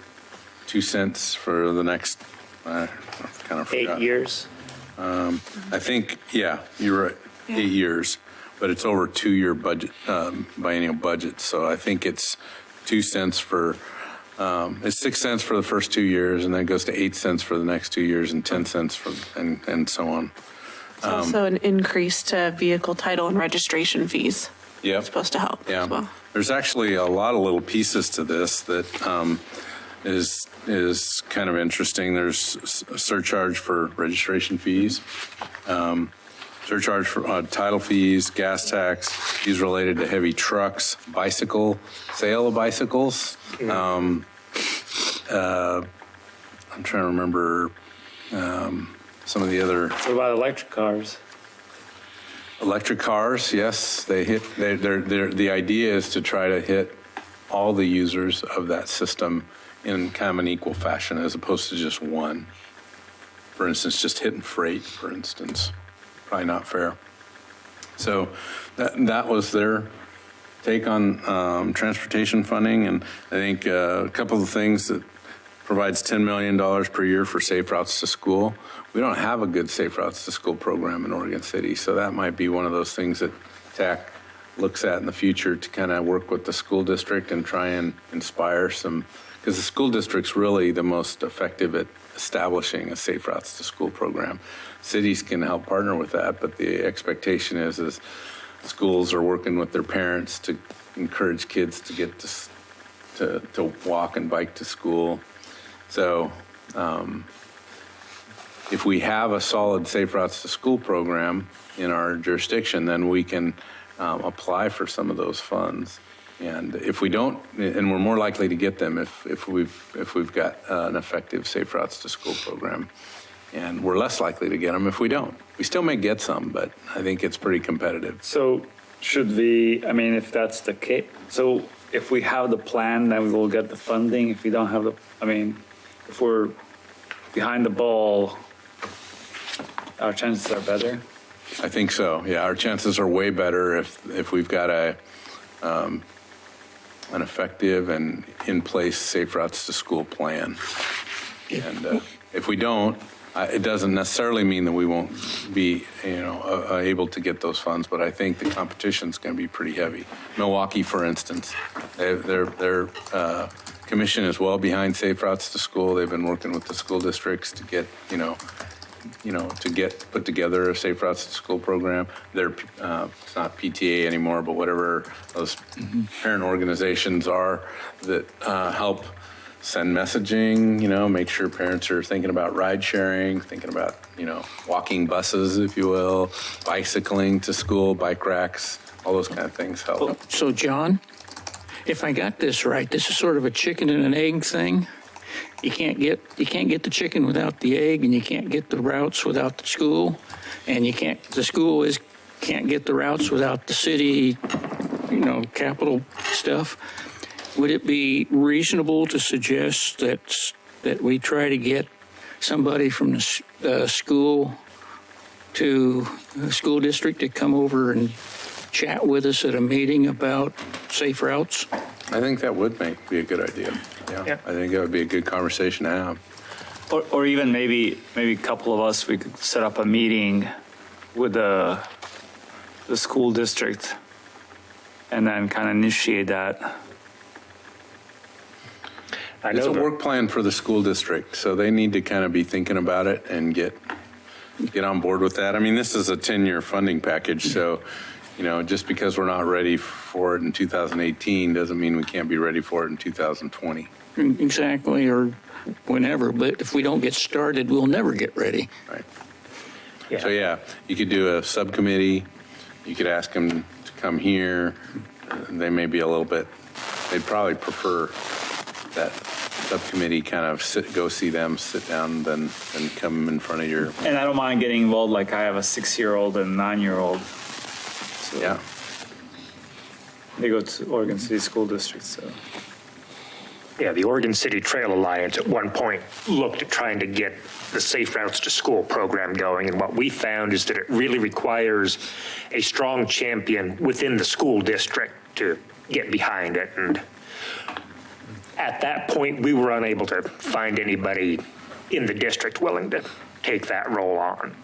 2 cents for the next, I kind of forgot. 8 years? I think, yeah, you're right, 8 years, but it's over a 2-year budget, biennial budget. So I think it's 2 cents for, it's 6 cents for the first 2 years, and then it goes to 8 cents for the next 2 years, and 10 cents for, and so on. It's also an increase to vehicle title and registration fees. Yeah, it's supposed to help as well. There's actually a lot of little pieces to this that is kind of interesting. There's a surcharge for registration fees, surcharge for title fees, gas tax, fees related to heavy trucks, sale of bicycles. I'm trying to remember some of the other. What about electric cars? Electric cars, yes, they hit. The idea is to try to hit all the users of that system in kind of an equal fashion, as opposed to just one. For instance, just hitting freight, for instance, probably not fair. So that was their take on transportation funding, and I think a couple of things that provides $10 million per year for Safe Routes to School. We don't have a good Safe Routes to School program in Oregon City, so that might be one of those things that TAC looks at in the future to kind of work with the school district and try and inspire some, because the school district's really the most effective at establishing a Safe Routes to School program. Cities can help partner with that, but the expectation is schools are working with their parents to encourage kids to get to walk and bike to school. So if we have a solid Safe Routes to School program in our jurisdiction, then we can apply for some of those funds. And if we don't, and we're more likely to get them if we've got an effective Safe Routes to School program, and we're less likely to get them if we don't. We still may get some, but I think it's pretty competitive. So should we, I mean, if that's the case, so if we have the plan, then we will get the funding. If we don't have if we're behind the ball, our chances are better. I think so. Yeah, our chances are way better if we've got an effective and in place Safe Routes to School plan. And if we don't, it doesn't necessarily mean that we won't be, able to get those funds. But I think the competition's going to be pretty heavy. Milwaukee, for instance, their commission is well behind Safe Routes to School. They've been working with the school districts to get, to get put together a Safe Routes to School program. They're it's not PTA anymore, but whatever those parent organizations are that help send messaging, make sure parents are thinking about ride sharing, thinking about, walking buses, if you will, bicycling to school, bike racks, all those kind of things help. So, John, if I got this right, this is sort of a chicken and an egg thing. You can't get the chicken without the egg, and you can't get the routes without the school, and the school can't get the routes without the city, capital stuff. Would it be reasonable to suggest that we try to get somebody from the school to the school district to come over and chat with us at a meeting about safe routes? I think that would be a good idea. Yeah. I think that would be a good conversation to have. Or even maybe a couple of us, we could set up a meeting with the school district and then kind of initiate that. It's a work plan for the school district, so they need to kind of be thinking about it and get on board with that. I mean, this is a 10-year funding package, so just because we're not ready for it in 2018 doesn't mean we can't be ready for it in 2020. Exactly, or whenever. But if we don't get started, we'll never get ready. Right. Yeah. So you could do a subcommittee. You could ask them to come here. They may be they'd probably prefer that subcommittee kind of go see them, sit down, then come in front of your. And I don't mind getting involved. Like I have a 6-year-old and 9-year-old. So yeah. They go to Oregon City School District, so. Yeah, the Oregon City Trail Alliance at one point looked at trying to get the Safe Routes to School program going, and what we found is that it really requires a strong champion within the school district to get behind it. And at that point, we were unable to find anybody in the district willing to take that role on.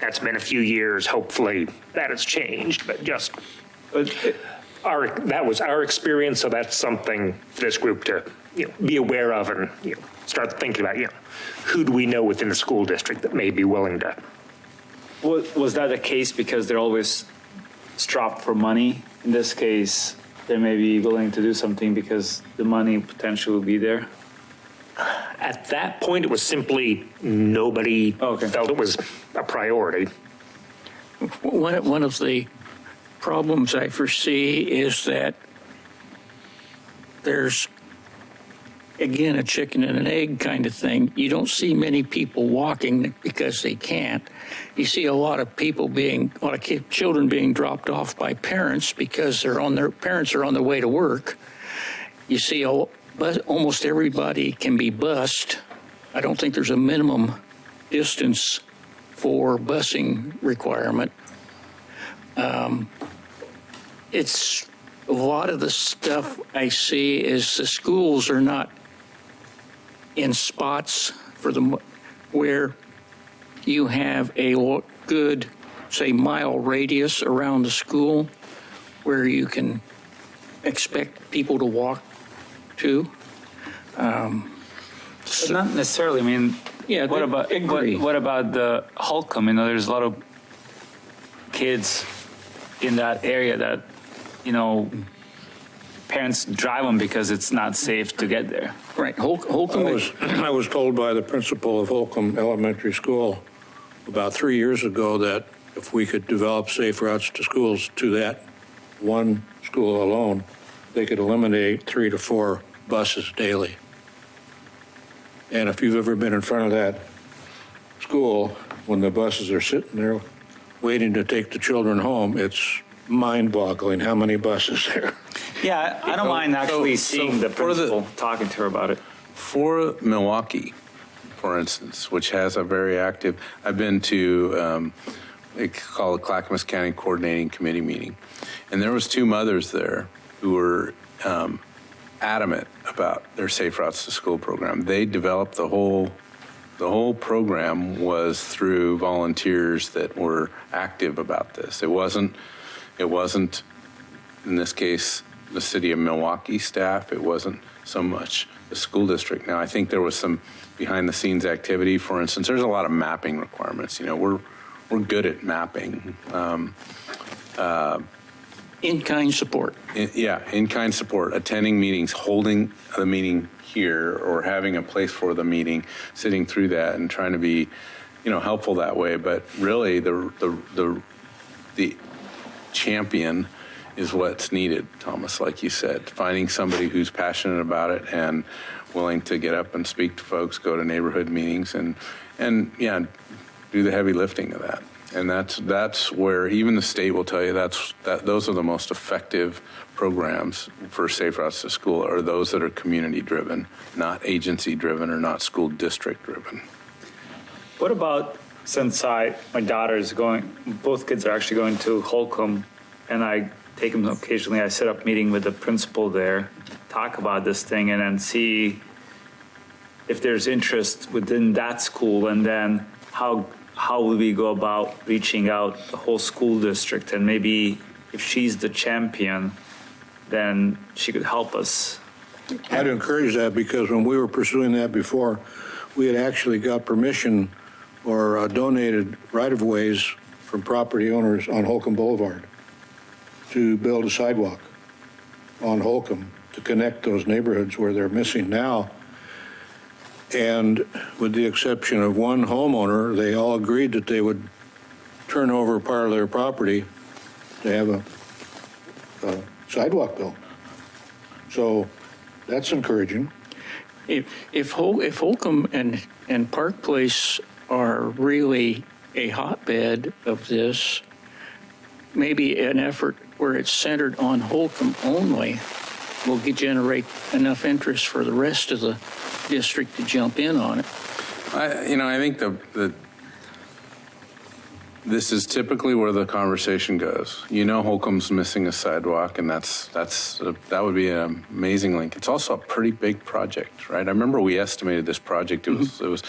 That's been a few years. Hopefully that has changed, but that was our experience. So that's something for this group to be aware of and start thinking about, who do we know within the school district that may be willing to. Was that the case because they're always strapped for money? In this case, they may be willing to do something because the money potential will be there? At that point, it was simply nobody felt it was a priority. One of the problems I foresee is that there's, again, a chicken and an egg kind of thing. You don't see many people walking because they can't. You see a lot of children being dropped off by parents because their parents are on their way to work. You see almost everybody can be bused. I don't think there's a minimum distance for busing requirement. It's a lot of the stuff I see is the schools are not in spots where you have a good, say, mile radius around the school where you can expect people to walk to. So not necessarily. I mean, what about the Holcomb? There's a lot of kids in that area that parents drive them because it's not safe to get there. Right. Holcomb. I was told by the principal of Holcomb Elementary School about 3 years ago that if we could develop safe routes to schools to that one school alone, they could eliminate 3 to 4 buses daily. And if you've ever been in front of that school when the buses are sitting there waiting to take the children home, it's mind-boggling how many buses there. Yeah, I don't mind actually seeing the for the- principal, talking to her about it. For Milwaukee, for instance, which has a very active, I've been to, they call it Clackamas County Coordinating Committee meeting. And there was 2 mothers there who were adamant about their Safe Routes to School program. They developed the whole program was through volunteers that were active about this. It wasn't, in this case, the city of Milwaukee staff. It wasn't so much the school district. Now, I think there was some behind the scenes activity. For instance, there's a lot of mapping requirements. You know, we're good at mapping. In-kind support. In-kind support, attending meetings, holding the meeting here, or having a place for the meeting, sitting through that and trying to be, helpful that way. But really, the champion is what's needed, Thomas, like you said, finding somebody who's passionate about it and willing to get up and speak to folks, go to neighborhood meetings, and do the heavy lifting of that. And that's where even the state will tell you those are the most effective programs for Safe Routes to School, are those that are community driven, not agency driven or not school district driven. What about, since my daughter is going, both kids are actually going to Holcomb, and I take them occasionally, I set up a meeting with the principal there, talk about this thing, and then see if there's interest within that school, and then how will we go about reaching out the whole school district, and maybe if she's the champion, then she could help us. I'd encourage that, because when we were pursuing that before, we had actually got permission or donated right-of-ways from property owners on Holcomb Boulevard to build a sidewalk on Holcomb to connect those neighborhoods where they're missing now. And with the exception of one homeowner, they all agreed that they would turn over part of their property to have a sidewalk built. So that's encouraging. If Holcomb and Park Place are really a hotbed of this, maybe an effort where it's centered on Holcomb only will generate enough interest for the rest of the district to jump in on it. I think this is typically where the conversation goes. Holcomb's missing a sidewalk, and that would be an amazing link. It's also a pretty big project, right? I remember we estimated this project. It was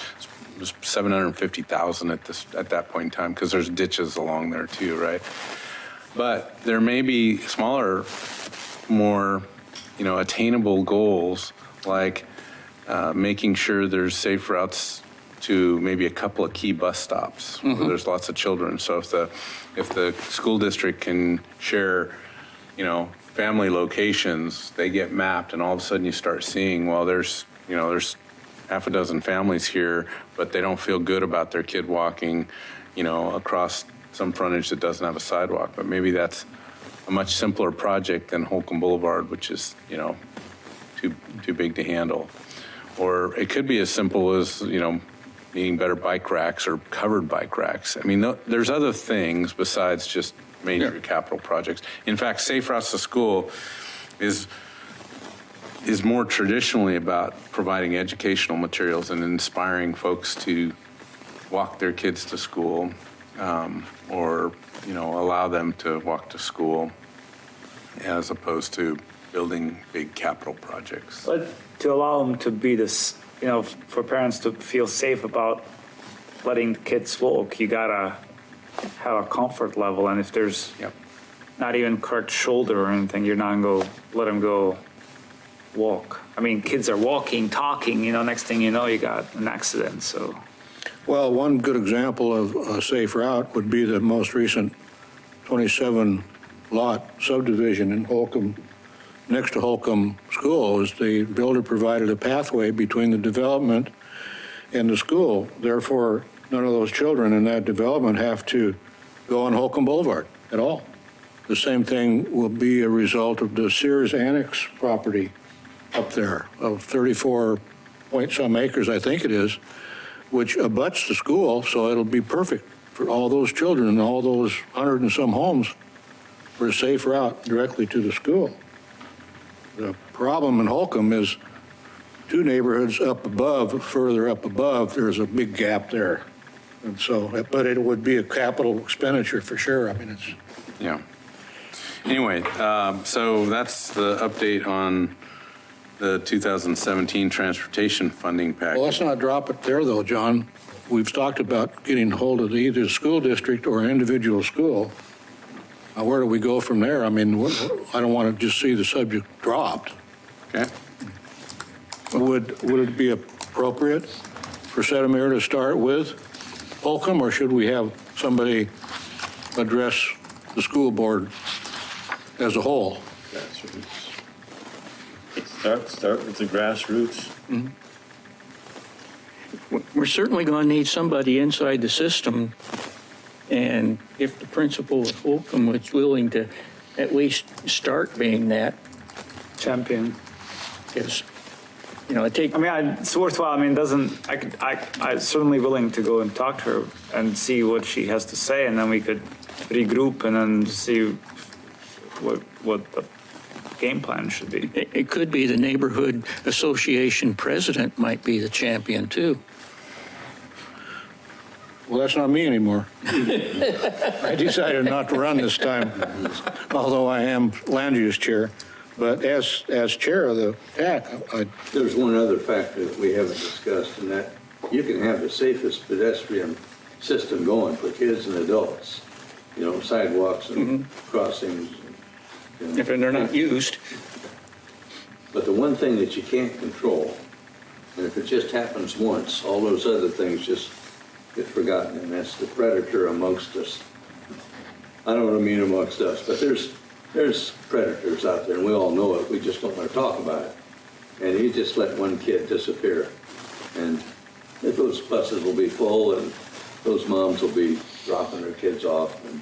$750,000 at that point in time, because there's ditches along there too, right? But there may be smaller, more attainable goals, like making sure there's safe routes to maybe a couple of key bus stops where there's lots of children. So if the school district can share, family locations, they get mapped, and all of a sudden you start seeing, well, there's half a dozen families here, but they don't feel good about their kid walking, across some frontage that doesn't have a sidewalk. But maybe that's a much simpler project than Holcomb Boulevard, which is, too big to handle. Or it could be as simple as, needing better bike racks or covered bike racks. I mean, there's other things besides just major capital projects. In fact, Safe Routes to School is more traditionally about providing educational materials and inspiring folks to walk their kids to school, or allow them to walk to school, as opposed to building big capital projects. But to allow them to be this, for parents to feel safe about letting the kids walk, you gotta have a comfort level. And if there's not even correct shoulder or anything, you're not gonna let them go walk. I mean, kids are walking, talking, next thing you know, you got an accident, so. Well, one good example of a safe route would be the most recent 27-lot subdivision in Holcomb, next to Holcomb School. The builder provided a pathway between the development and the school. Therefore, none of those children in that development have to go on Holcomb Boulevard at all. The same thing will be a result of the Sears Annex property up there of 34 point some acres, I think it is, which abuts the school, so it'll be perfect for all those children and all those 100 and some homes for a safe route directly to the school. The problem in Holcomb is 2 neighborhoods up above, further up above, there's a big gap there. And so, but it would be a capital expenditure for sure. I mean, it's. Yeah. Anyway, so that's the update on the 2017 transportation funding package. Well, let's not drop it there though, John. We've talked about getting hold of either the school district or an individual school. Where do we go from there? I mean, I don't want to just see the subject dropped. Okay. Would it be appropriate for Sedemere to start with Holcomb, or should we have somebody address the school board as a whole? Start with the grassroots. Mm-hmm. We're certainly going to need somebody inside the system, and if the principal at Holcomb was willing to at least start being that Champion. because, you know, I mean, it's worthwhile. I mean, I'm certainly willing to go and talk to her and see what she has to say, and then we could regroup and then see what the game plan should be. it could be the neighborhood association president might be the champion too. Well, that's not me anymore. I decided not to run this time, although I am land use chair. But as chair of the PAC, There's one other factor that we haven't discussed, and that you can have the safest pedestrian system going for kids and adults. You know, sidewalks and crossings. You know. If they're not used. But the one thing that you can't control, and if it just happens once, all those other things just get forgotten, and that's the predator amongst us. I don't mean amongst us, but there's predators out there, and we all know it. We just don't want to talk about it. And you just let one kid disappear, and those buses will be full, and those moms will be dropping their kids off. And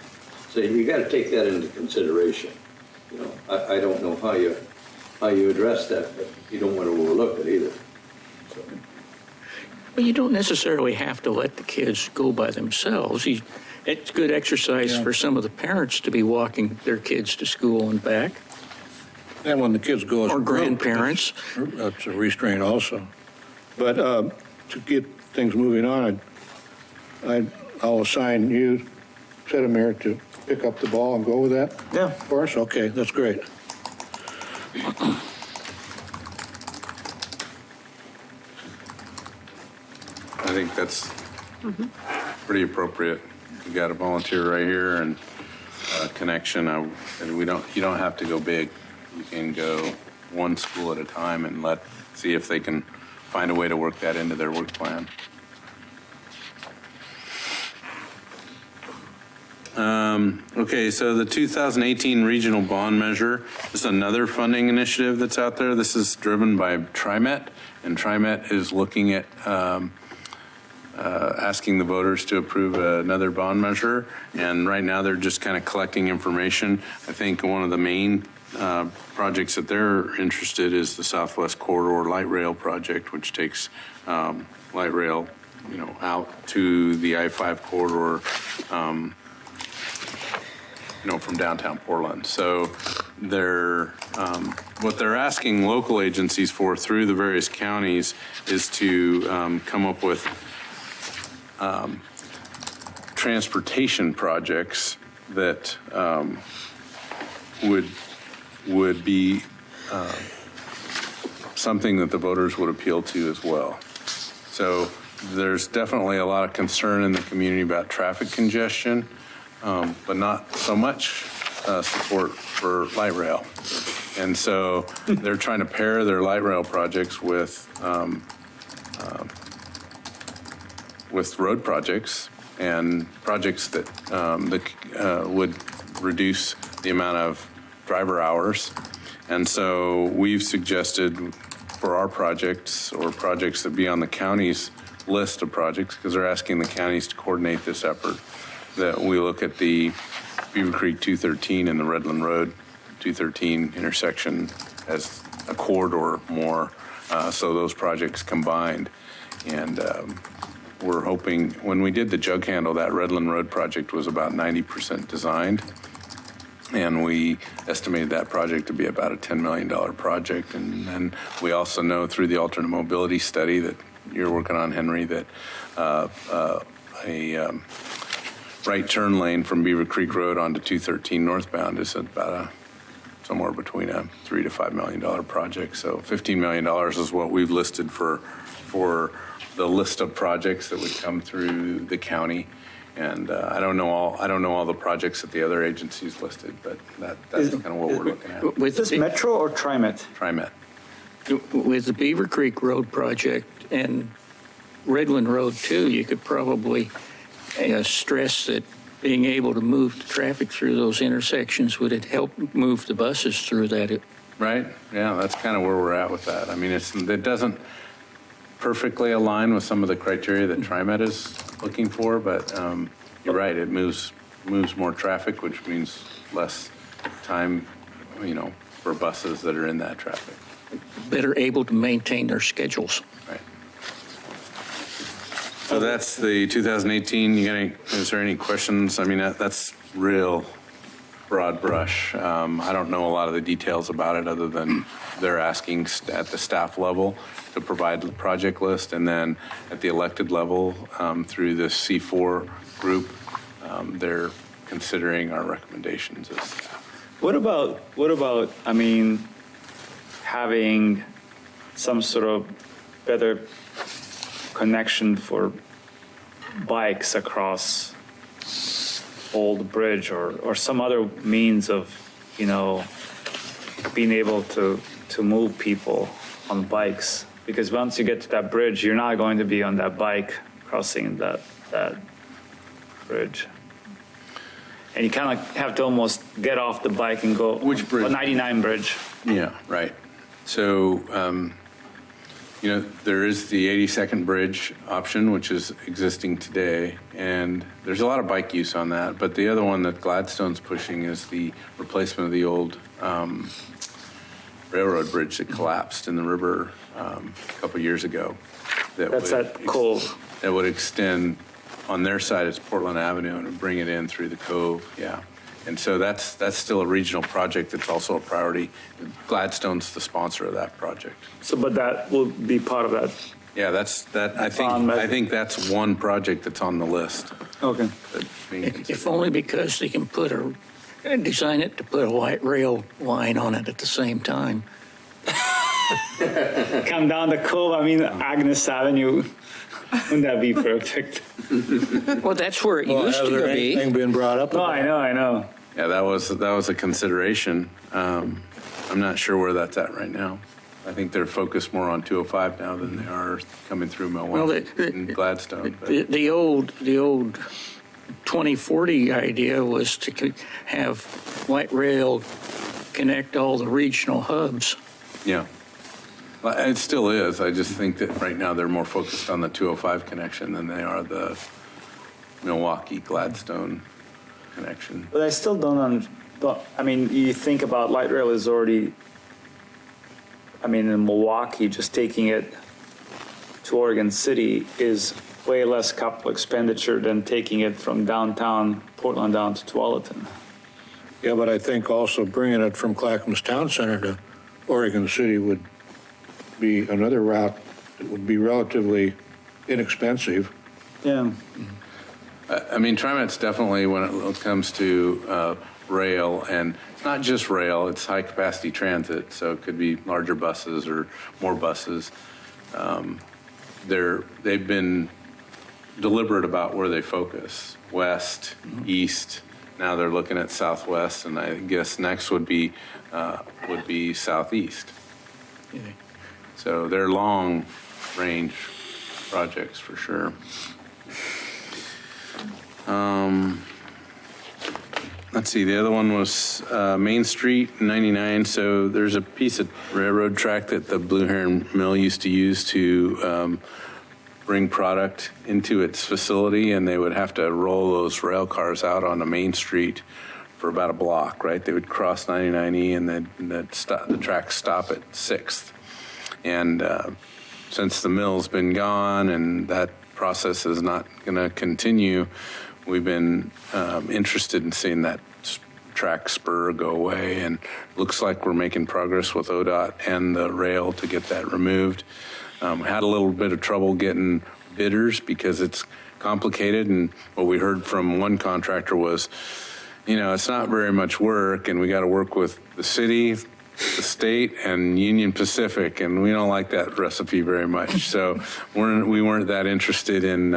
so you got to take that into consideration. You know, I don't know how you address that, but you don't want to overlook it either. So. Well, you don't necessarily have to let the kids go by themselves. It's good exercise for some of the parents to be walking their kids to school and back. and when the kids go as or a group, grandparents, that's a restraint also. But to get things moving on, I'll assign you, Sedemere, to pick up the ball and go with that. Yeah. For us, okay, that's great. I think that's pretty appropriate. You got a volunteer right here and a connection. And you don't have to go big. You can go one school at a time and see if they can find a way to work that into their work plan. Okay, so the 2018 regional bond measure is another funding initiative that's out there. This is driven by TriMet, and TriMet is looking at asking the voters to approve another bond measure. And right now they're just kind of collecting information. I think one of the main projects that they're interested is the Southwest Corridor Light Rail project, which takes light rail, out to the I-5 corridor, from downtown Portland. So what they're asking local agencies for through the various counties is to come up with transportation projects that would be something that the voters would appeal to as well. So there's definitely a lot of concern in the community about traffic congestion, but not so much support for light rail. And so they're trying to pair their light rail projects with road projects and projects that would reduce the amount of driver hours. And so we've suggested for our projects or projects that be on the county's list of projects, because they're asking the counties to coordinate this effort, that we look at the Beaver Creek 213 and the Redland Road 213 intersection as a corridor more, so those projects combined. And we're hoping, when we did the jug handle, that Redland Road project was about 90% designed. And we estimated that project to be about a $10 million project. And then we also know through the alternate mobility study that you're working on, Henry, that a right turn lane from Beaver Creek Road onto 213 northbound is about somewhere between a $3 to $5 million project. So $15 million is what we've listed for the list of projects that would come through the county. And I don't know all the projects that the other agencies listed, but that's kind of what we're looking at. Is this Metro or TriMet? TriMet. With the Beaver Creek Road project and Redland Road too, you could probably stress that being able to move the traffic through those intersections would it help move the buses through that. Right. Yeah, that's kind of where we're at with that. I mean, it doesn't perfectly align with some of the criteria that TriMet is looking for, but you're right. It moves more traffic, which means less time, for buses that are in that traffic. Better able to maintain their schedules. Right. So that's the 2018. Is there any questions? I mean, that's real broad brush. I don't know a lot of the details about it other than they're asking at the staff level to provide the project list, and then at the elected level through the C4 group, they're considering our recommendations as staff. What about, I mean, having some sort of better connection for bikes across Old Bridge or some other means of, being able to move people on bikes? Because once you get to that bridge, you're not going to be on that bike crossing that bridge. And you kind of have to almost get off the bike and go. Which bridge? 99 Bridge. Yeah, right. So, there is the 82nd Bridge option, which is existing today, and there's a lot of bike use on that. But the other one that Gladstone's pushing is the replacement of the old railroad bridge that collapsed in the river a couple years ago. That's that cove. That would extend on their side. It's Portland Avenue and bring it in through the cove. Yeah. And so that's still a regional project that's also a priority. Gladstone's the sponsor of that project. So, but that will be part of that. Yeah, I think that's one project that's on the list. Okay. If only because they can design it to put a light rail line on it at the same time. Come down the cove, Agnes Avenue. Wouldn't that be perfect? Well, that's where it used to be. Has there anything been brought up? No, I know. Yeah, that was a consideration. I'm not sure where that's at right now. I think they're focused more on 205 now than they are coming through Milwaukee and Gladstone. The old 2040 idea was to have light rail connect all the regional hubs. Yeah. It still is. I just think that right now they're more focused on the 205 connection than they are the Milwaukee Gladstone connection. But I still don't. You think about light rail is already. In Milwaukee, just taking it to Oregon City is way less capital expenditure than taking it from downtown Portland down to Tualatin. Yeah, but I think also bringing it from Clackamas Town Center to Oregon City would be another route that would be relatively inexpensive. Yeah. TriMet's definitely, when it comes to rail, and not just rail, it's high capacity transit, so it could be larger buses or more buses. They've been deliberate about where they focus, west, east. Now they're looking at southwest, and I guess next would be southeast. Yeah. So they're long range projects for sure. Let's see, the other one was Main Street 99. So there's a piece of railroad track that the Blue Heron Mill used to use to bring product into its facility, and they would have to roll those rail cars out onto Main Street for about a block, right? They would cross 99E and then the tracks stop at 6th. And since the mill's been gone and that process is not going to continue, we've been interested in seeing that track spur go away, and looks like we're making progress with ODOT and the rail to get that removed. Had a little bit of trouble getting bidders because it's complicated, and what we heard from one contractor was, it's not very much work, and we got to work with the city, the state, and Union Pacific, and we don't like that recipe very much. So we weren't that interested in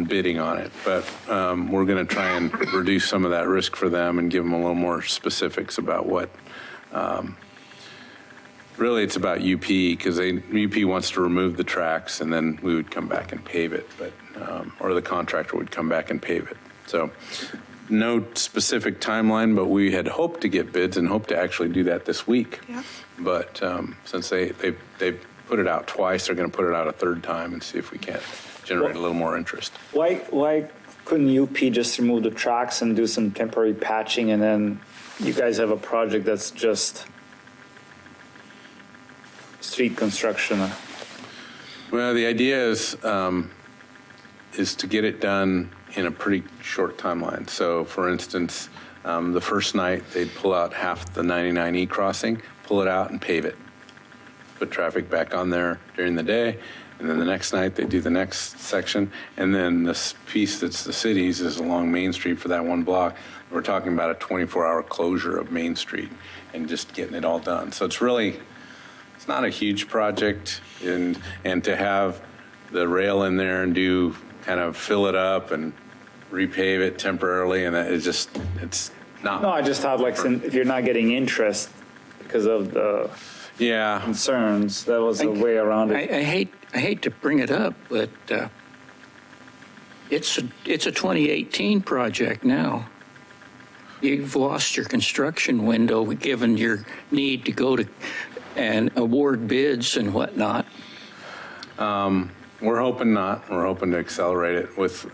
bidding on it, but we're going to try and reduce some of that risk for them and give them a little more specifics about what. Really, it's about UP, because UP wants to remove the tracks, and then we would come back and pave it, but or the contractor would come back and pave it. So no specific timeline, but we had hoped to get bids and hoped to actually do that this week. Yeah. But since they've put it out twice, they're going to put it out a third time and see if we can't generate a little more interest. Why couldn't UP just remove the tracks and do some temporary patching, and then you guys have a project that's just street construction? Well, the idea is to get it done in a pretty short timeline. So, for instance, the first night they'd pull out half the 99E crossing, pull it out and pave it. Put traffic back on there during the day, and then the next night they do the next section, and then this piece that's the cities is along Main Street for that one block. We're talking about a 24-hour closure of Main Street and just getting it all done. So it's not a huge project, and to have the rail in there and do kind of fill it up and repave it temporarily, and it's not. No, I just thought if you're not getting interest because of the concerns, that was a way around it. I hate to bring it up, but it's a 2018 project now. You've lost your construction window given your need to go to and award bids and whatnot. We're hoping not. We're hoping to accelerate it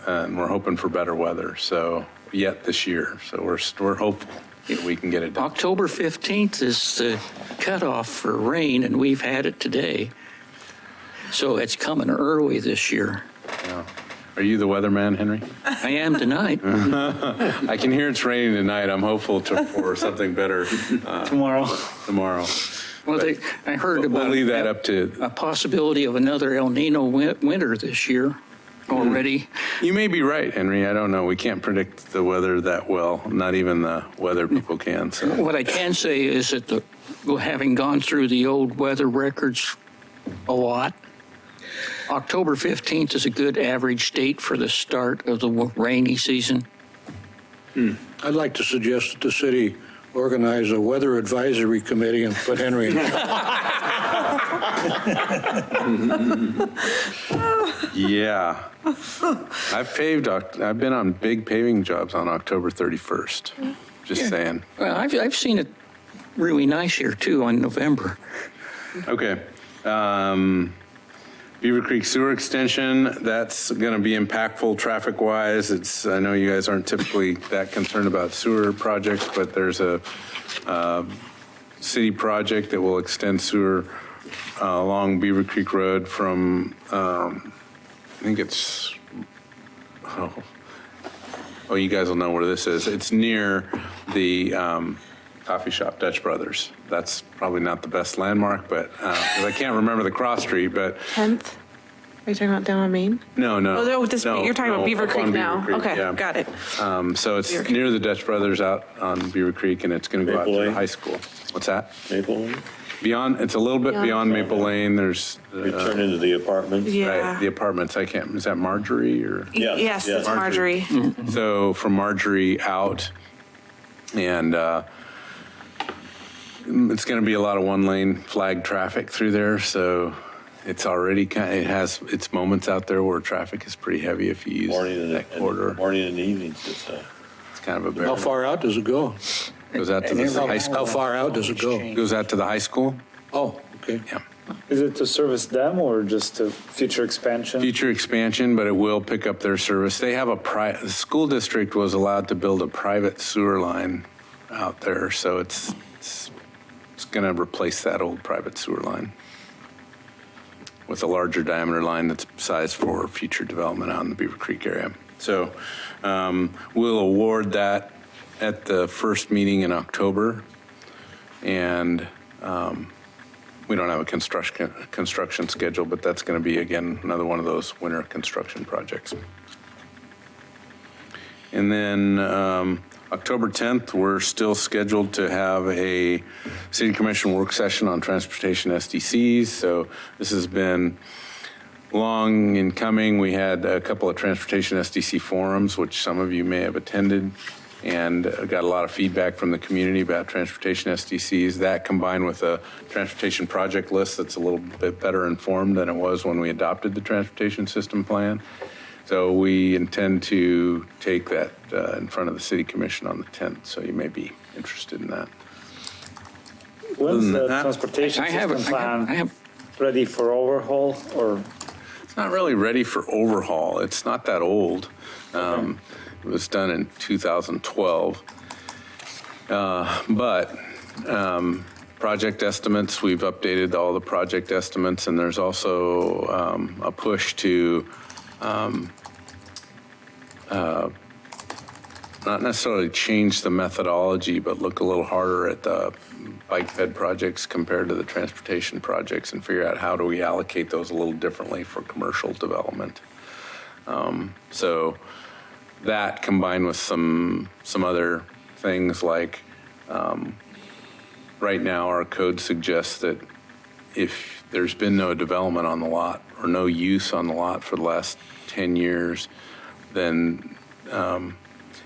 and we're hoping for better weather. So yet this year. So we're hopeful that we can get it done. October 15th is the cutoff for rain, and we've had it today. So it's coming early this year. Yeah. Are you the weatherman, Henry? I am tonight. I can hear it's raining tonight. I'm hopeful for something better tomorrow. Well, I heard about we'll leave that up to a possibility of another El Nino winter this year already. You may be right, Henry. I don't know. We can't predict the weather that well. Not even the weather people can. So what I can say is that having gone through the old weather records a lot, October 15th is a good average date for the start of the rainy season. I'd like to suggest that the city organize a weather advisory committee and put Henry in charge. Yeah. I've been on big paving jobs on October 31st. Just saying. Well, I've seen it really nice here too on November. Okay. Beaver Creek Sewer Extension, that's going to be impactful traffic-wise. I know you guys aren't typically that concerned about sewer projects, but there's a city project that will extend sewer along Beaver Creek Road from, I think it's, you guys will know where this is. It's near the coffee shop, Dutch Brothers. That's probably not the best landmark, but I can't remember the cross street, but 10th? Are you talking about down on Main? No. You're talking about Beaver Creek now. Creek, okay, yeah. Got it. So it's near the Dutch Brothers out on Beaver Creek, and it's going to go out to the high school. What's that? Maple Lane? It's a little bit beyond Maple Lane. There's We turn into the apartments. Yeah. right, the apartments. Is that Marjorie or? Yes, it's Marjorie. So from Marjorie out, and it's going to be a lot of one-lane flag traffic through there. So it's already it has its moments out there where traffic is pretty heavy if you use that corridor. Morning and evenings. It's kind of a barrier. How far out does it go? Goes out to the high school. How far out does it go? Goes out to the high school. Oh, okay. Yeah. Is it to service them or just to future expansion? Future expansion, but it will pick up their service. They have the school district was allowed to build a private sewer line out there, so it's going to replace that old private sewer line. with a larger diameter line that's sized for future development out in the Beaver Creek area. So we'll award that at the first meeting in October, and we don't have a construction schedule, but that's going to be, again, another one of those winter construction projects. And then October 10th, we're still scheduled to have a City Commission work session on transportation SDCs. So this has been long in coming. We had a couple of transportation SDC forums, which some of you may have attended, and got a lot of feedback from the community about transportation SDCs. That combined with a transportation project list that's a little bit better informed than it was when we adopted the transportation system plan. So we intend to take that in front of the City Commission on the 10th, so you may be interested in that. When's the transportation system plan ready for overhaul, or? It's not really ready for overhaul. It's not that old. It was done in 2012. But project estimates, we've updated all the project estimates, and there's also a push to not necessarily change the methodology, but look a little harder at the bike ped projects compared to the transportation projects and figure out how do we allocate those a little differently for commercial development. So that combined with some other things like right now our code suggests that if there's been no development on the lot or no use on the lot for the last 10 years, then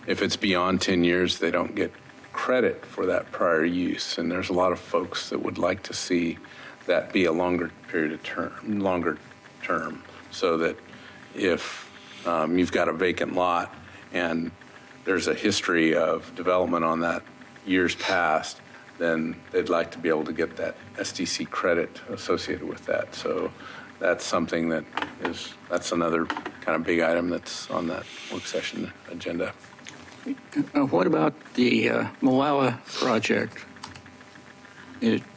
if it's beyond 10 years, they don't get credit for that prior use. And there's a lot of folks that would like to see that be a longer period of longer term, so that if you've got a vacant lot and there's a history of development on that years past, then they'd like to be able to get that SDC credit associated with that. So that's something that's another kind of big item that's on that work session agenda. What about the Mooala project?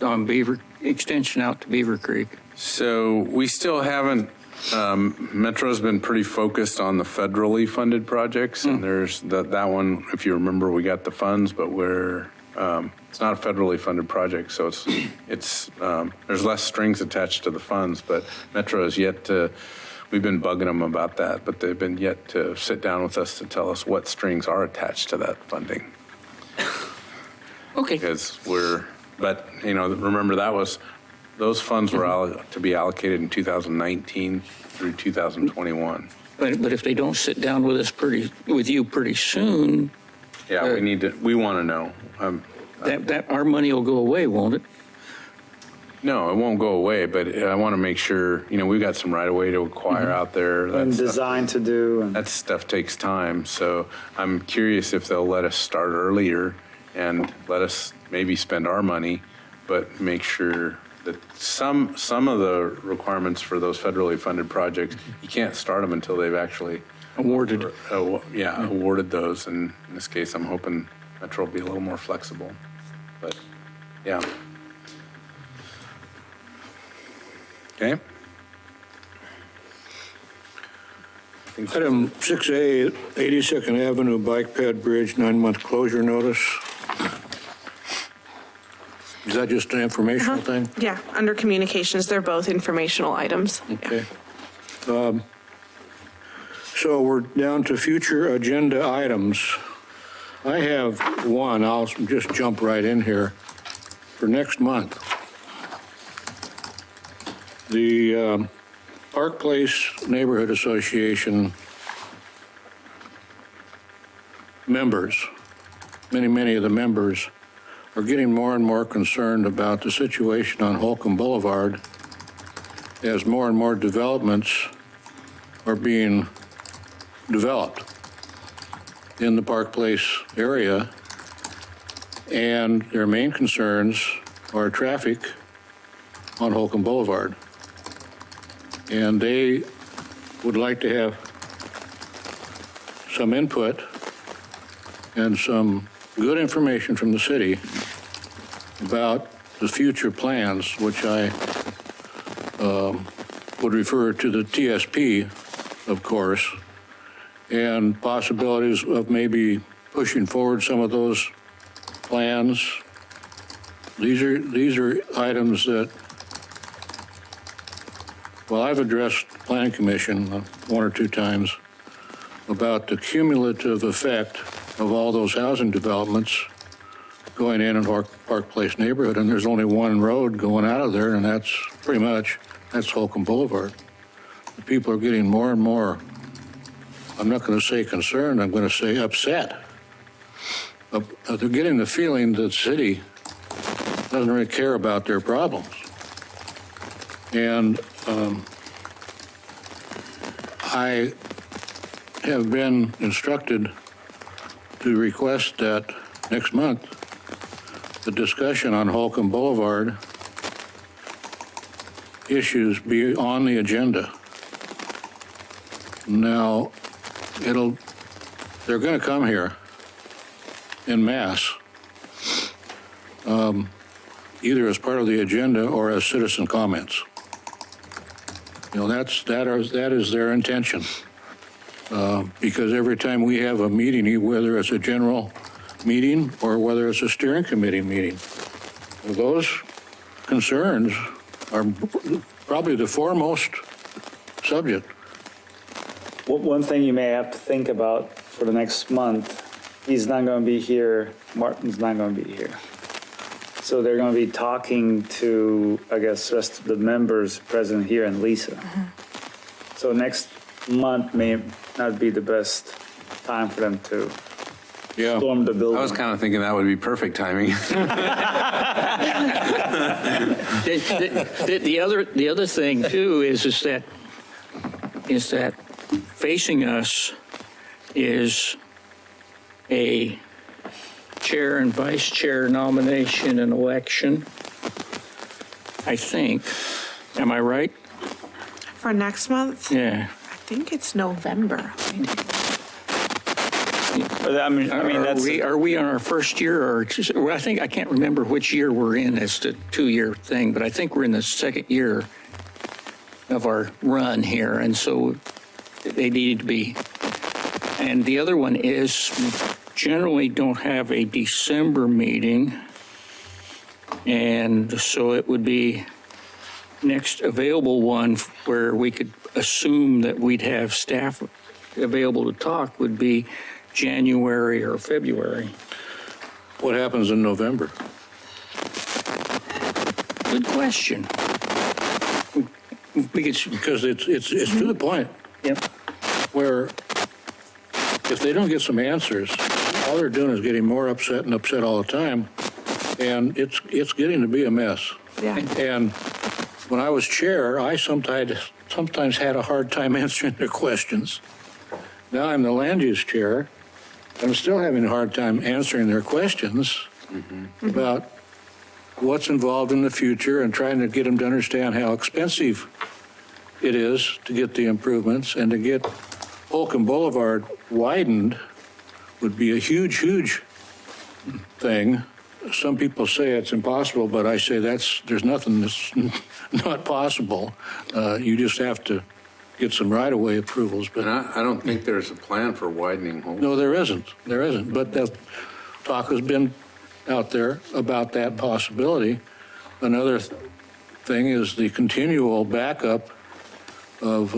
On Beaver, extension out to Beaver Creek? So we still haven't, Metro's been pretty focused on the federally funded projects, and there's that one, if you remember, we got the funds, but it's not a federally funded project, so it's there's less strings attached to the funds, but Metro has yet to, we've been bugging them about that, but they've been yet to sit down with us to tell us what strings are attached to that funding. Okay. Because but remember those funds were to be allocated in 2019 through 2021. But if they don't sit down with us with you pretty soon. Yeah, we want to know. That our money will go away, won't it? No, it won't go away, but I want to make sure, we've got some right of way to acquire out there. And design to do. That stuff takes time. So I'm curious if they'll let us start earlier and let us maybe spend our money, but make sure that some of the requirements for those federally funded projects, you can't start them until they've actually awarded those. And in this case, I'm hoping Metro will be a little more flexible. But yeah. Okay. Item 6A, 82nd Avenue Bike Ped Bridge 9-month closure notice. Is that just an informational thing? Yeah, under communications, they're both informational items. Okay. Yeah. So we're down to future agenda items. I have one, I'll just jump right in here. For next month, the Park Place Neighborhood Association members, many of the members, are getting more and more concerned about the situation on Holcomb Boulevard as more and more developments are being developed in the Park Place area, and their main concerns are traffic on Holcomb Boulevard. And they would like to have some input and some good information from the city about the future plans, which I would refer to the TSP, of course, and possibilities of maybe pushing forward some of those plans. These are items that, well, I've addressed the Planning Commission one or two times about the cumulative effect of all those housing developments going in Park Place neighborhood, and there's only one road going out of there, and that's Holcomb Boulevard. The people are getting more and more, I'm not going to say concerned, I'm going to say upset. They're getting the feeling that the city doesn't really care about their problems. And I have been instructed to request that next month the discussion on Holcomb Boulevard issues be on the agenda. Now, they're going to come here en masse, either as part of the agenda or as citizen comments. That is their intention. Because every time we have a meeting, whether it's a general meeting or whether it's a steering committee meeting, those concerns are probably the foremost subject. One thing you may have to think about for the next month, he's not going to be here, Martin's not going to be here. So they're going to be talking to, I guess, the rest of the members present here and Lisa. So next month may not be the best time for them to storm the building. I was kind of thinking that would be perfect timing. The other thing too is that facing us is a chair and vice chair nomination and election. I think. Am I right? For next month? Yeah. I think it's November. I mean, that's Are we on our first year, or well, I can't remember which year we're in as the 2-year thing, but I think we're in the second year of our run here, and so they need to be. And the other one is we generally don't have a December meeting, and so it would be next available one where we could assume that we'd have staff available to talk would be January or February. What happens in November? Good question. Because it's to the point Yep. where if they don't get some answers, all they're doing is getting more upset and upset all the time, and it's getting to be a mess. Yeah. And when I was chair, I sometimes had a hard time answering their questions. Now I'm the land use chair. I'm still having a hard time answering their questions about what's involved in the future and trying to get them to understand how expensive it is to get the improvements, and to get Holcomb Boulevard widened would be a huge, huge thing. Some people say it's impossible, but I say there's nothing that's not possible. You just have to get some right-of-way approvals. But And I don't think there's a plan for widening Holcomb. no, there isn't. There isn't. But that talk has been out there about that possibility. Another thing is the continual backup of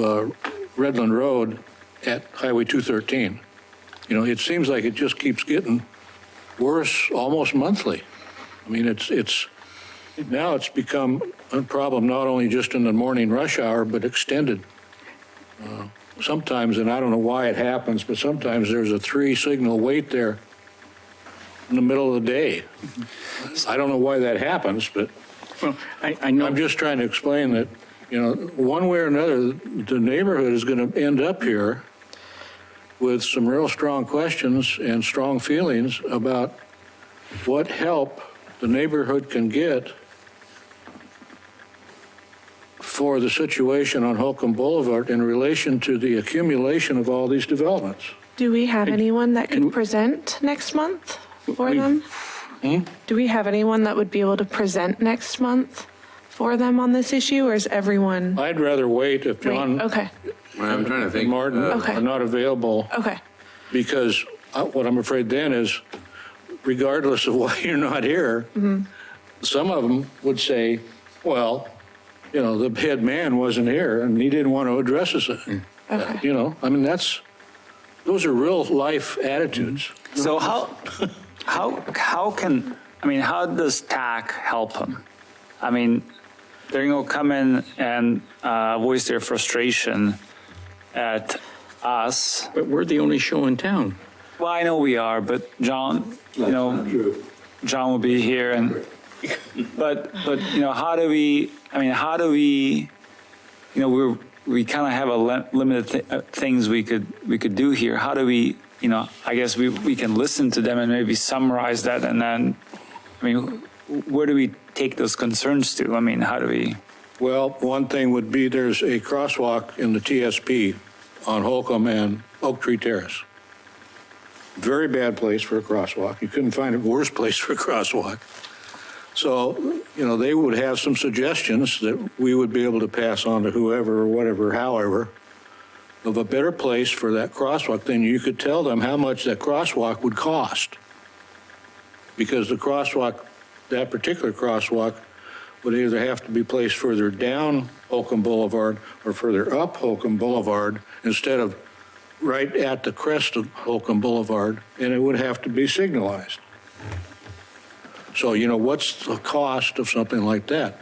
Redland Road at Highway 213. It seems like it just keeps getting worse almost monthly. I mean, it's become a problem not only just in the morning rush hour, but extended. Sometimes, and I don't know why it happens, but sometimes there's a 3-signal wait there in the middle of the day. I don't know why that happens, but Well, I know. I'm just trying to explain that, one way or another, the neighborhood is going to end up here with some real strong questions and strong feelings about what help the neighborhood can get for the situation on Holcomb Boulevard in relation to the accumulation of all these developments. Do we have anyone that could present next month for them? Do we have anyone that would be able to present next month for them on this issue, or is everyone? I'd rather wait if John Okay, I'm trying to think. and Martin Okay. are not available, okay, because what I'm afraid then is, regardless of why you're not here, some of them would say, well, you know, the head man wasn't here and he didn't want to address us. okay. You know, I mean, those are real life attitudes. So how does TAC help them? I mean, they're going to come in and voice their frustration at us. But we're the only show in town. Well, I know we are, but John, you know, John will be here, and but you know, how do we? You know, we kind of have a limited things we could do here. How do we? You know, I guess we can listen to them and maybe summarize that, and then, I mean, where do we take those concerns to? I mean, how do we? Well, one thing would be there's a crosswalk in the TSP on Holcomb and Oak Tree Terrace. Very bad place for a crosswalk. You couldn't find a worse place for a crosswalk. So, you know, they would have some suggestions that we would be able to pass on to whoever or whatever, however, of a better place for that crosswalk. Then you could tell them how much that crosswalk would cost. Because the crosswalk, that particular crosswalk, would either have to be placed further down Holcomb Boulevard or further up Holcomb Boulevard instead of right at the crest of Holcomb Boulevard, and it would have to be signalized. So, you know, what's the cost of something like that?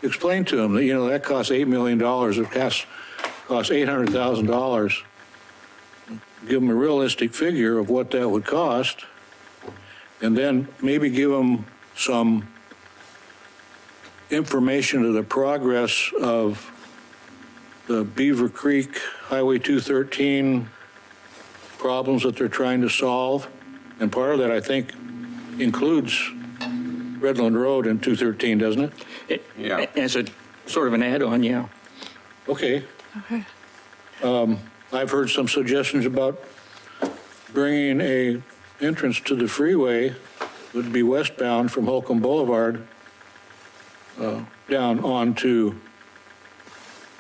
Explain to them that, you know, that costs $8 million, it costs $800,000. Give them a realistic figure of what that would cost, and then maybe give them some information of the progress of the Beaver Creek Highway 213 problems that they're trying to solve. And part of that, I think, includes Redland Road in 213, doesn't it? Yeah. As a sort of an add-on, yeah. Okay. Okay. I've heard some suggestions about bringing a entrance to the freeway, would be westbound from Holcomb Boulevard down onto